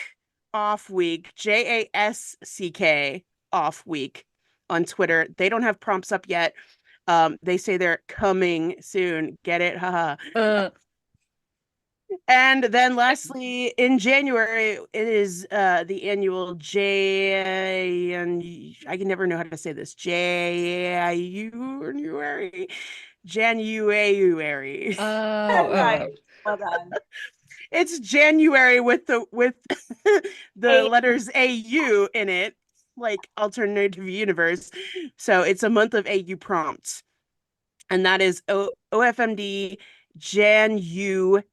Off Week, JASCK Off Week on Twitter. They don't have prompts up yet. They say they're coming soon. Get it? And then lastly, in January, it is the annual and I can never know how to say this. January. Right. Well done. It's January with the the letters AU in it. like alternative universe. So it's a month of AU prompts. And that is OFMD Jan U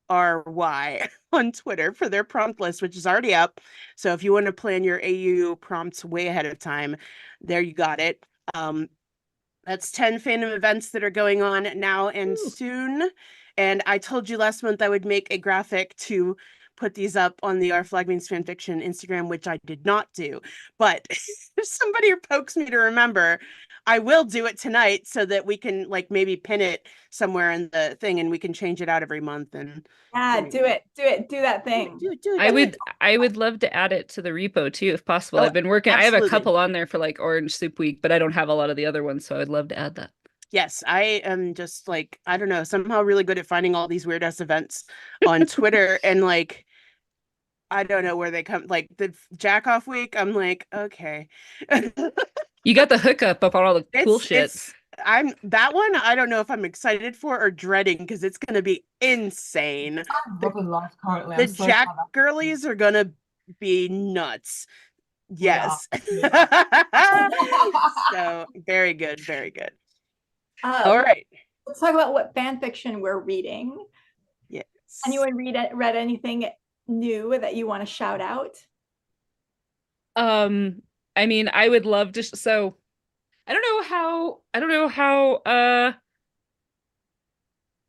AURY on Twitter for their prompt list, which is already up. So if you want to plan your AU prompts way ahead of time, there you got it. That's 10 fandom events that are going on now and soon. And I told you last month I would make a graphic to put these up on the Our Flag Means Fanfiction Instagram, which I did not do. But if somebody pokes me to remember, I will do it tonight so that we can like maybe pin it somewhere in the thing and we can change it out every month. And yeah, do that thing. I would love to add it to the repo too, if possible. Oh, I've been working. absolutely. I have a couple on there for like Orange Soup Week, but I don't have a lot of the other ones, so I'd love to add that. Yes, I am just like, I don't know, somehow really good at finding all these weird ass events on Twitter and like I don't know where they come, like the jack off week. I'm like, okay. You got the hookup up on all the cool shit. I'm that one. I don't know if I'm excited for or dreading because it's going to be insane. The Jack girlies are going to be nuts. Yes. So very good. Very good. All right. Let's talk about what fan fiction we're reading. Yes. Anyone read anything new that you want to shout out? I mean, I would love to. So, I don't know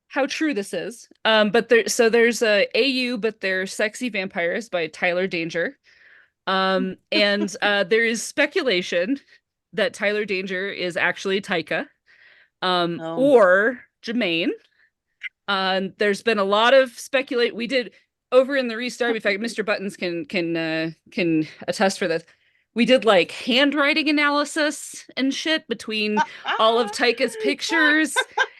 how true this is. But there's a AU, but they're sexy vampires by Tyler Danger. And there is speculation that Tyler Danger is actually Taika, or Jermaine. There's been a lot of speculate. We did over in the Rhys Darby fact. Mr. Buttons can attest for this. We did like handwriting analysis and shit between all of Taika's pictures,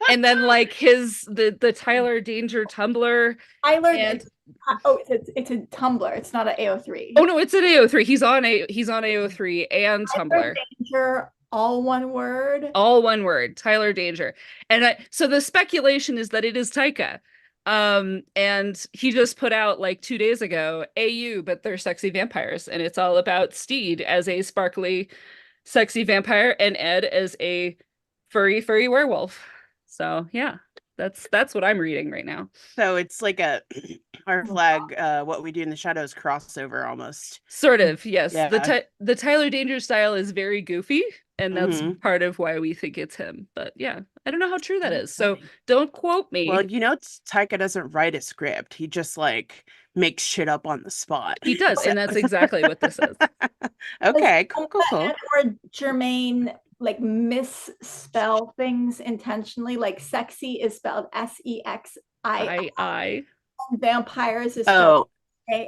and then like the Tyler Danger Tumblr. I learned it's a Tumblr. It's not an AO3. Oh no, it's an AO3. He's on AO3 and Tumblr. Danger, all one word. All one word. Tyler Danger. And so the speculation is that it is Taika. And he just put out like 2 days ago AU, but they're sexy vampires, and it's all about Stede as a sparkly, sexy vampire and Ed as a furry werewolf. So yeah, that's what I'm reading right now. So it's like a Our Flag, What We Do in the Shadows crossover almost. Sort of, yes. Yeah. The Tyler Danger style is very goofy, and that's part of why we think it's him. But yeah, I don't know how true that is. So don't quote me. Well, you know, Taika doesn't write a script. He just like makes shit up on the spot. He does, and that's exactly what this is. Okay, cool. Or Jermaine like misspell things intentionally. Like sexy is spelled SEXI. Vampires is spelled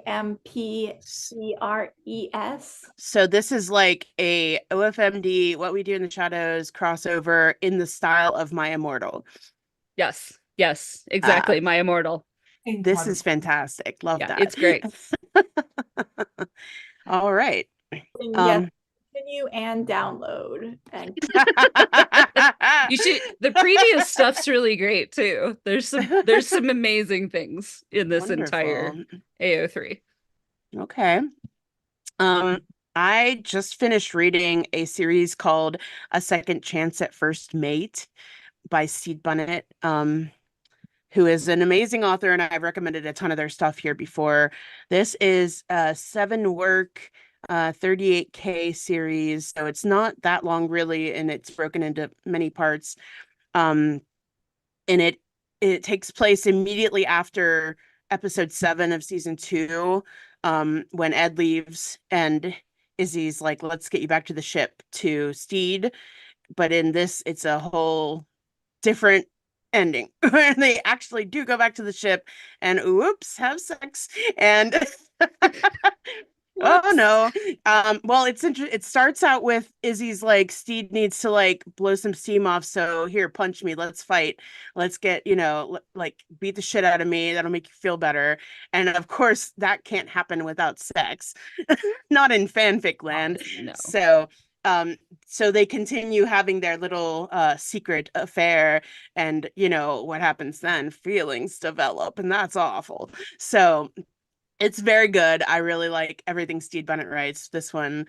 AMPERES. So this is like a OFMD What We Do in the Shadows crossover in the style of My Immortal. Yes, exactly. My Immortal. This is fantastic. Love that. It's great. All right. Yes, continue and download. And you should. The previous stuff's really great too. There's some amazing things in this entire AO3. Okay. I just finished reading a series called A Second Chance at First Mate by Stede, who is an amazing author, and I've recommended a ton of their stuff here before. This is a 7-work 38K series, so it's not that long really, and it's broken into many parts. And it takes place immediately after episode 7 of season 2, when Ed leaves and Izzy's like, let's get you back to the ship, to Stede. But in this, it's a whole different ending where they actually do go back to the ship and whoops, have sex. And oh no. Well, it starts out with Izzy's like, Stede needs to like blow some steam off, so here, punch me, let's fight, let's get, like beat the shit out of me, that'll make you feel better. And of course that can't happen without sex. Not in fanfic land. No. So they continue having their little secret affair, and what happens then? Feelings develop, and that's awful. So It's very good. I really like everything Stede Bonnet writes. This one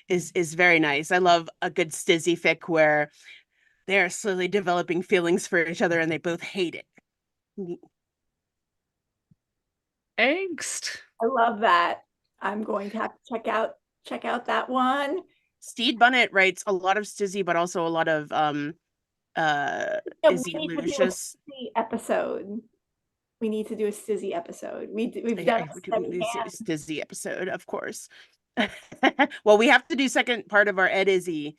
is very nice. I love a good stizzy fic where they're slowly developing feelings for each other and they both hate it. Angst. I love that. I'm going to have to check out that one. Stede Bonnet writes a lot of stizzy, but also a lot of Yeah, Izzy we need to do a Lucius. stizzy episode. We need to do a stizzy episode. We've Yeah, done we a do steady this hand. stizzy episode, of course. Well, we have to do second part of our Ed Izzy.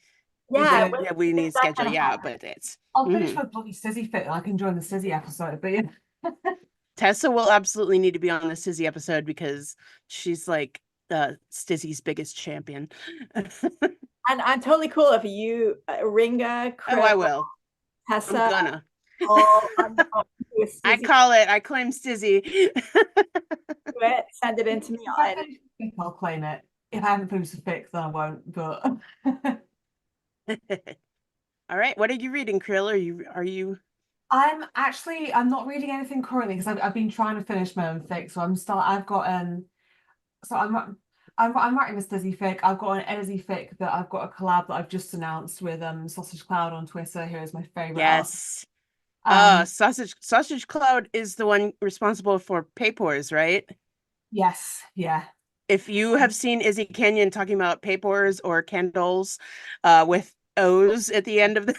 Yeah, Yeah, we need to that schedule. gonna Yeah, happen. but it's I'll finish my bloody Sizzy fit and I can join the Sizzy episode. But yeah. Tessa will absolutely need to be on the Stizzy episode because she's like Stizzy's biggest champion. And I'm totally cool if you, Ringa, Oh, I Krill, will. I'm Tessa, gonna. all on do a I stizzy call it. I claim Stizzy. to it, send it in to me. If I finish the fic, I'll claim it. If I haven't finished the fic, then I won't. But All right. What are you reading, Krill? Are you I'm not reading anything currently because I've been trying to finish my own fic. So I've got so I'm writing a Stizzy fic. I've got an Edizzy fic that I've got a collab that I've just announced with Sausage Cloud on Twitter, who is my favorite artist. Yes. Sausage Cloud is the one responsible for Paypors, right? Yes, yeah. If you have seen Izzy Canyon talking about Paypors or candles with O's at the end of them,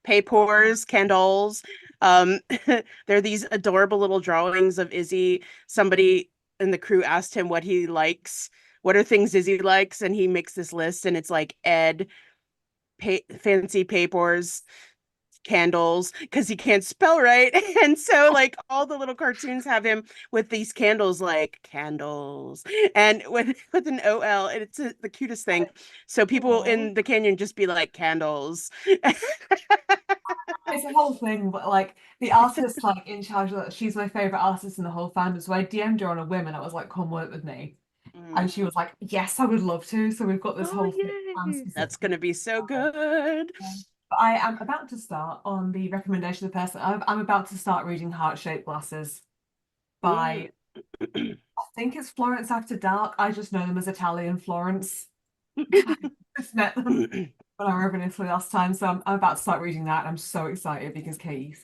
Paypors, candles, they're these adorable little drawings of Izzy. Somebody in the crew asked him what he likes, what are things Izzy likes, and he makes this list, and it's like Ed, fancy Paypors, candles, because he can't spell right. And so like all the little cartoons have him with these candles, like candles, and with an OL, and it's the cutest thing. So people in the canyon just be like candles. It's a whole thing, but like the artist like in charge of she's my favorite artist in the whole fandom. So I DM'd her on a whim and I was like, come work with me. And she was like, yes, I would love to. So we've got this whole thing That's gonna be so good. But I am about to start on the recommendation of the person. I'm about to start reading Heart-Shaped Glasses by I think it's Florence After Dark. I just know them as Italian Florence. Just met them when I were over in Italy last time. So I'm about to start reading that. And I'm so excited because Katie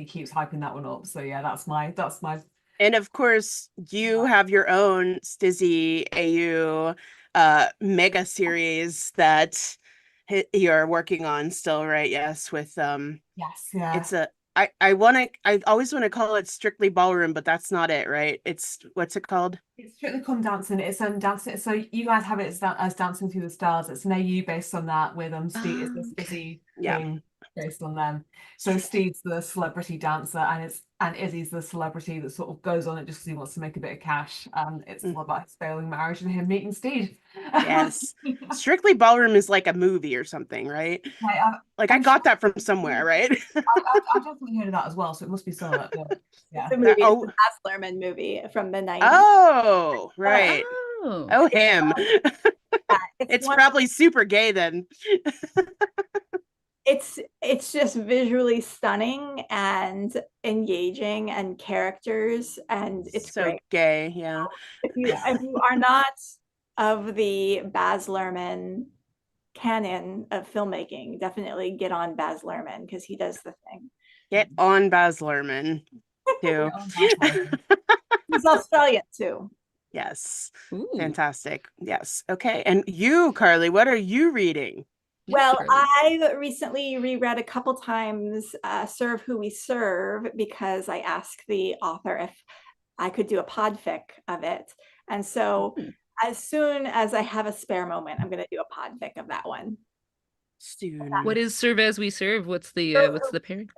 keeps hyping that one up. So yeah, that's my And of course, you have your own Stizzy AU mega series that you're working on still, right? Yes, with yes, yeah. It's a I always want to call it Strictly Ballroom, but that's not it, right? It's what's it called? It's Strictly Come Dancing. It's dancing. So you guys have it as Dancing Through the Stars. It's an AU based on that with Stede. It's this busy thing based on them. So Stede's the celebrity dancer, and Izzy's the celebrity that sort of goes on it just because he wants to make a bit of cash. And it's all about his failing marriage and him meeting Stede. Yes. Strictly Ballroom is like a movie or something, right? I got that from somewhere, right? I definitely heard of that as well, so it must be somewhere. Yeah. The movie, it's the Baz Luhrmann movie from the 90s. Oh, right. Oh, him. Yeah, it's probably super gay then. It's just visually stunning and engaging and characters, and it's so great. Gay, yeah. If you are not of the Baz Luhrmann canon of filmmaking, definitely get on Baz Luhrmann because he does the thing. Get on Baz Luhrmann too. He's Australian too. Yes. Ooh. Fantastic. Yes. Okay. And you, Carly, what are you reading? Well, I recently reread a couple times Serve Who We Serve because I asked the author if I could do a podfic of it. And so as soon as I have a spare moment, I'm going to do a podfic of that one. Soon. What is Serve As We Serve? What's the pairing?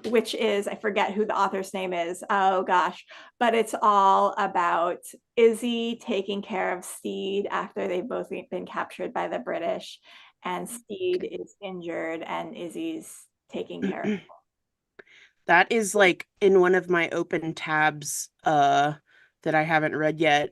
Which is, I forget who the author's name is. Oh gosh, but it's all about Izzy taking care of Stede after they've both been captured by the British, and Stede is injured and Izzy's taking care of him. That is like in one of my open tabs that I haven't read yet.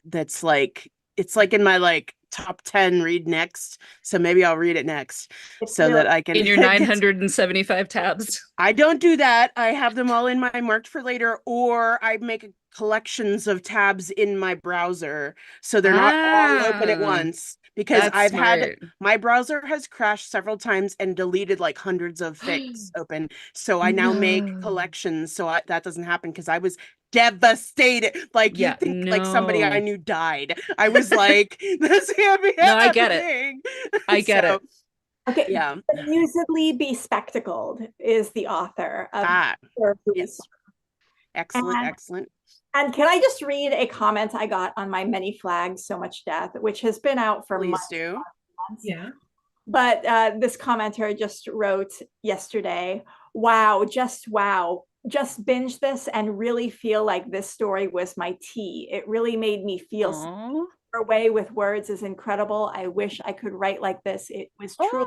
That's like, it's like in my like top 10 read next, so maybe I'll read it next so that I can in your 975 tabs. I don't do that. I have them all in my marked for later, or I make collections of tabs in my browser, so they're not all open at once, because that's smart. my browser has crashed several times and deleted like hundreds of fics open. So I now make collections so that doesn't happen, because I was devastated. Like, Yeah, you'd think like somebody I no. knew died. I was like, this can't be No, I get it. happening. I get So, it. Okay, yeah. amusedly be spectacled is the author of Ah, yeah. Rhys. Excellent, And excellent. and can I just read a comment I got on my Many Flags, So Much Death, which has been out for Please months. do. Yeah. But this commenter just wrote yesterday, wow, just binge this and really feel like this story was my tea. It really made me feel Aww. her way with words is incredible. I wish I could write like this. It was truly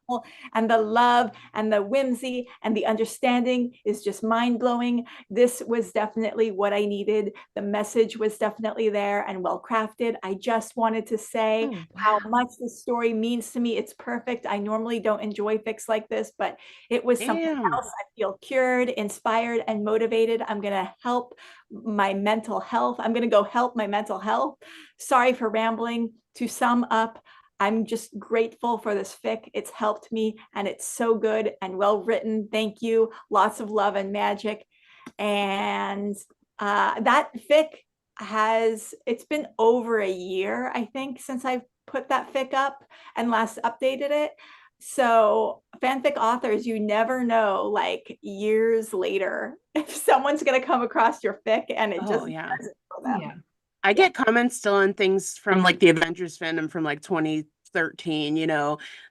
Oh, and the love and the whimsy and the understanding is just mind-blowing. This was definitely what I needed. The message was definitely there and well crafted. I just wanted to say how much this story means to me. It's perfect. I normally don't enjoy fics like this, but it was something damn. else. I feel cured, inspired, and motivated. I'm gonna help my mental health. I'm gonna go help my mental health. Sorry for rambling. To sum up, I'm just grateful for this fic. It's helped me and it's so good and well written. Thank you. Lots of love and magic. And that fic it's been over a year, I think, since I've put that fic up and last updated it. So fanfic authors, you never know, like years later, if someone's going to come across your fic and it just Yeah. does it for them. Yeah. I get comments still on things from like the Avengers fandom from like 2013,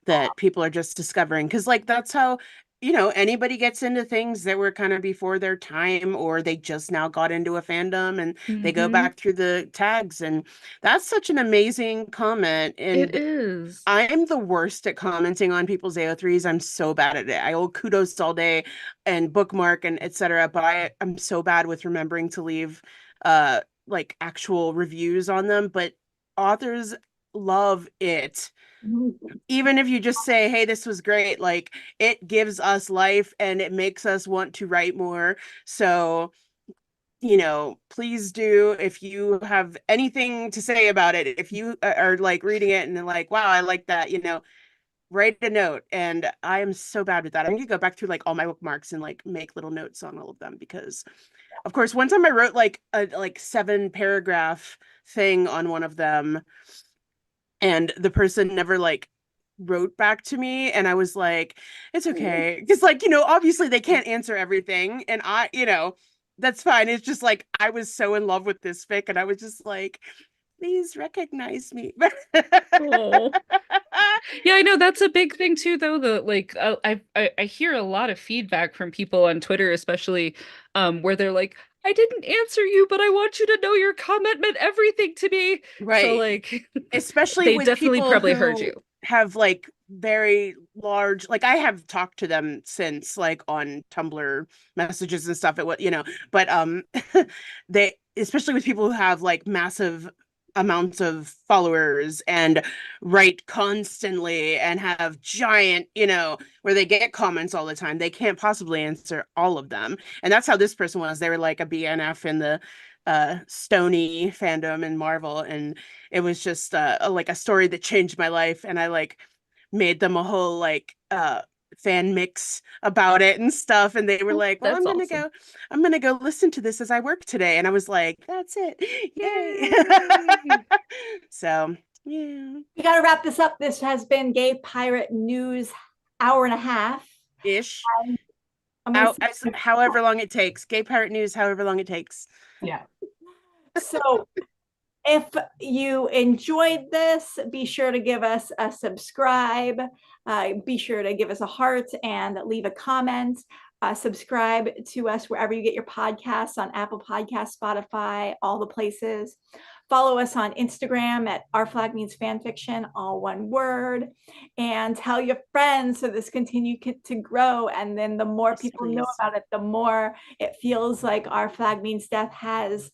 that people are just discovering. Because like that's how, anybody gets into things that were kind of before their time, or they just now got into a fandom and they go back through the tags. And that's such an amazing comment. It And is. I'm the worst at commenting on people's AO3s. I'm so bad at it. I will kudos all day and bookmark and etc. But I'm so bad with remembering to leave like actual reviews on them. But authors love it. Even if you just say, hey, this was great, like it gives us life and it makes us want to write more. So please do, if you have anything to say about it, if you are like reading it and like, wow, I like that, write a note. And I am so bad with that. I'm gonna go back through like all my bookmarks and like make little notes on all of them, because of course one time I wrote like a like 7-paragraph thing on one of them, and the person never like wrote back to me, and I was like, it's okay, because like obviously they can't answer everything, and I that's fine. It's just like I was so in love with this fic, and I was just like, please recognize me. Oh. Yeah, I know that's a big thing too, though. I hear a lot of feedback from people on Twitter, especially where they're like, I didn't answer you, but I want you to know your comment meant everything to me. Right. So like, especially they with definitely people probably who heard you. have like very large, like I have talked to them since like on Tumblr messages and stuff, but they, especially with people who have like massive amounts of followers and write constantly and have giant, where they get comments all the time, they can't possibly answer all of them. And that's how this person was. They were like a BNF in the Stony fandom in Marvel, and it was just like a story that changed my life, and I like made them a whole like fan mix about it and stuff, and they were like, well, That's awesome. I'm gonna go listen to this as I work today, and I was like, that's it. Yay. So yeah, We got to wrap this up. This has been Gay Pirate News hour and a half. ish. Out, However long it takes. Gay Pirate News, however long it takes. Yeah. So if you enjoyed this, be sure to give us a subscribe. Be sure to give us a heart and leave a comment. Subscribe to us wherever you get your podcasts, on Apple Podcasts, Spotify, all the places. Follow us on Instagram at Our Flag Means Fanfiction, all one word. And tell your friends so this continue to grow. And then the more Yes, people please. know about it, the more it feels like Our Flag Means Death has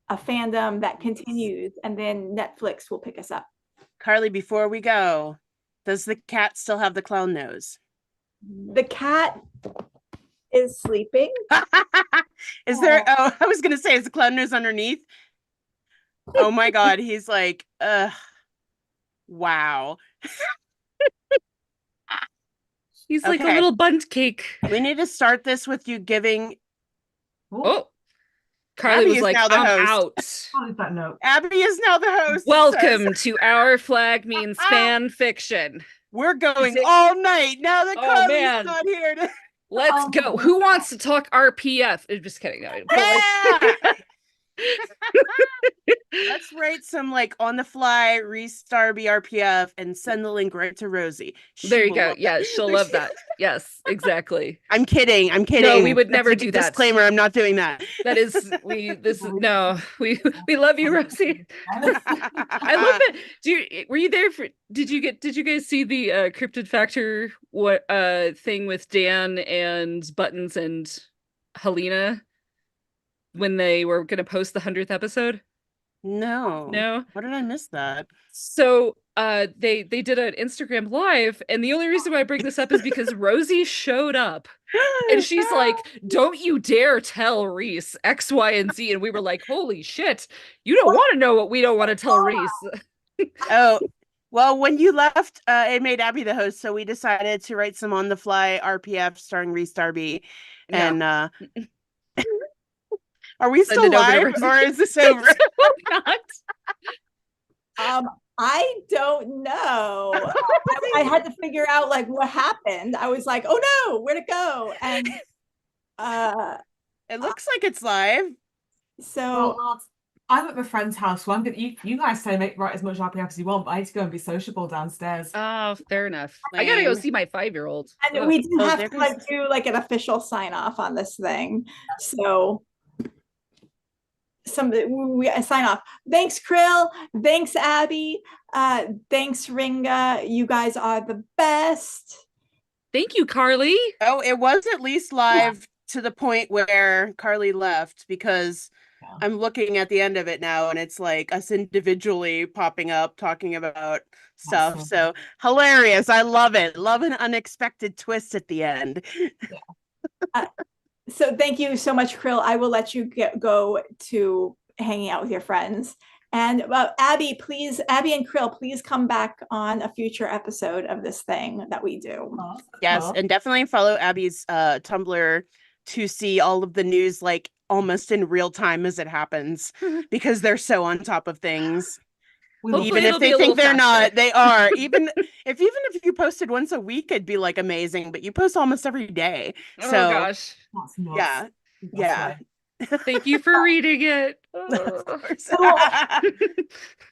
a fandom that continues, and then Netflix will pick us up. Carly, before we go, does the cat still have the clown nose? The cat is sleeping. Is there? Oh, I was gonna say, is the clown nose underneath? Oh my God, he's like, wow. He's like a little bundt cake. We need to start this with you giving. Oh, Carly Abby was is like, now the I'm host. out. Abby is now the host. Welcome to Our Flag Means Fan Fiction. We're going all night now that Carly's man. not here. Let's go. Who wants to talk RPF? I'm just kidding. No, yeah! Let's write some like on the fly Rhys Darby RPF and send the link right to Rosie. There you go. Yeah, she'll love that. Yes, exactly. I'm kidding. No, we would never do that. Disclaimer, I'm not doing that. That is we love you, Rosie. I love it. Were you there for did you guys see the Cryptid Factor thing with Dan and Buttons and Helena when they were gonna post the 100th episode? No. What did I miss that? So they did an Instagram live, and the only reason why I bring this up is because Rosie showed up and she's like, don't you dare tell Rhys X, Y, and Z. And we were like, holy shit, you don't want to know what we don't want to tell Rhys. Oh, well, when you left, it made Abby the host, so we decided to write some on the fly RPF starring Rhys Darby. And are we still live or is this over? I don't know. I had to figure out like what happened. I was like, oh no, where'd it go? And it looks like it's live. So I'm at my friend's house, so I'm gonna you guys say write as much RPF as you want, but I need to go and be sociable downstairs. Oh, fair enough. I gotta go see my 5-year-old. And we do have to like do like an official sign off on this thing. So we sign off. Thanks, Krill. Thanks, Abby. Thanks, Ringa. You guys are the best. Thank you, Carly. Oh, it was at least live to the point where Carly left, because I'm looking at the end of it now and it's like us individually popping up talking about stuff. Awesome. So hilarious. I love it. Love an unexpected twist at the end. So thank you so much, Krill. I will let you go to hanging out with your friends. And Abby and Krill, please come back on a future episode of this thing that we do. Yes, and definitely follow Abby's Tumblr to see all of the news like almost in real time as it happens, because they're so on top of things. Even if they think they're not, they are. Even if you posted once a week, it'd be like amazing, but you post almost every day. Oh gosh. Yeah. Thank you for reading it.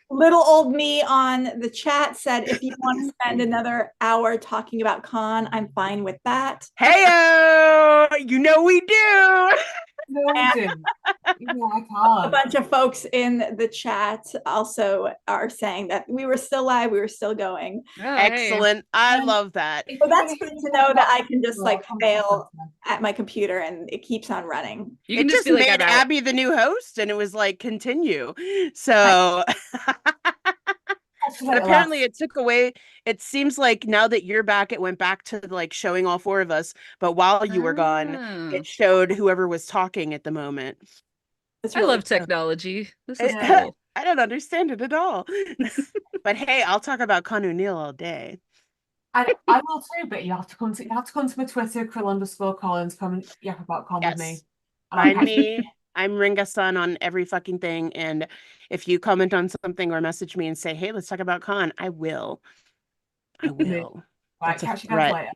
Little old me on the chat said, if you want to spend another hour talking about con, I'm fine with that. Hey-o! You know we do. No, we do. I can't. A bunch of folks in the chat also are saying that we were still live, we were still going. Oh, excellent. Hey. I love that. So that's good to know that I can just like fail at my computer and it keeps on running. You can just be made Abby the new host and it was like continue. So but apparently it took away, it seems like now that you're back, it went back to like showing all four of us, but while you were gone, it showed whoever was talking at the moment. I love technology. This is cool. I don't understand it at all. But hey, I'll talk about Con O'Neill all day. I will too, but you have to come to my Twitter, Krill_Collins, come and yap about con with me. Find me. I'm Ringa-san on every fucking thing, and if you comment on something or message me and say, hey, let's talk about con, I will. Right, catch you guys later.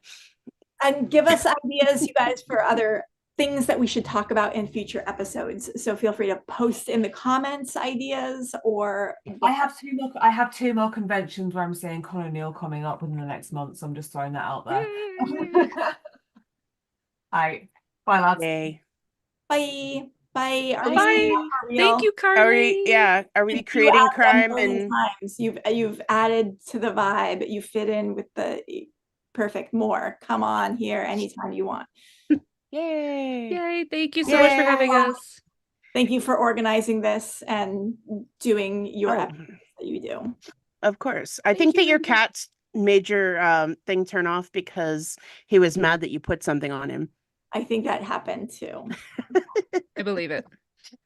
And give us ideas, you guys, for other things that we should talk about in future episodes. So feel free to post in the comments ideas, or I have two more conventions where I'm saying Con O'Neill coming up within the next month, so I'm just throwing that out there. Bye, lads. Yay. Bye. Bye. Bye. Thank you, Carly. Are we creating crime and times. You've added to the vibe. You fit in with the perfect more. Come on here anytime you want. Yay. Thank you so much for having us. Thank you for organizing this and doing your episodes that you do. Of course. I think that your cat's made your thing turn off because he was mad that you put something on him. I think that happened too. I believe it. Yeah.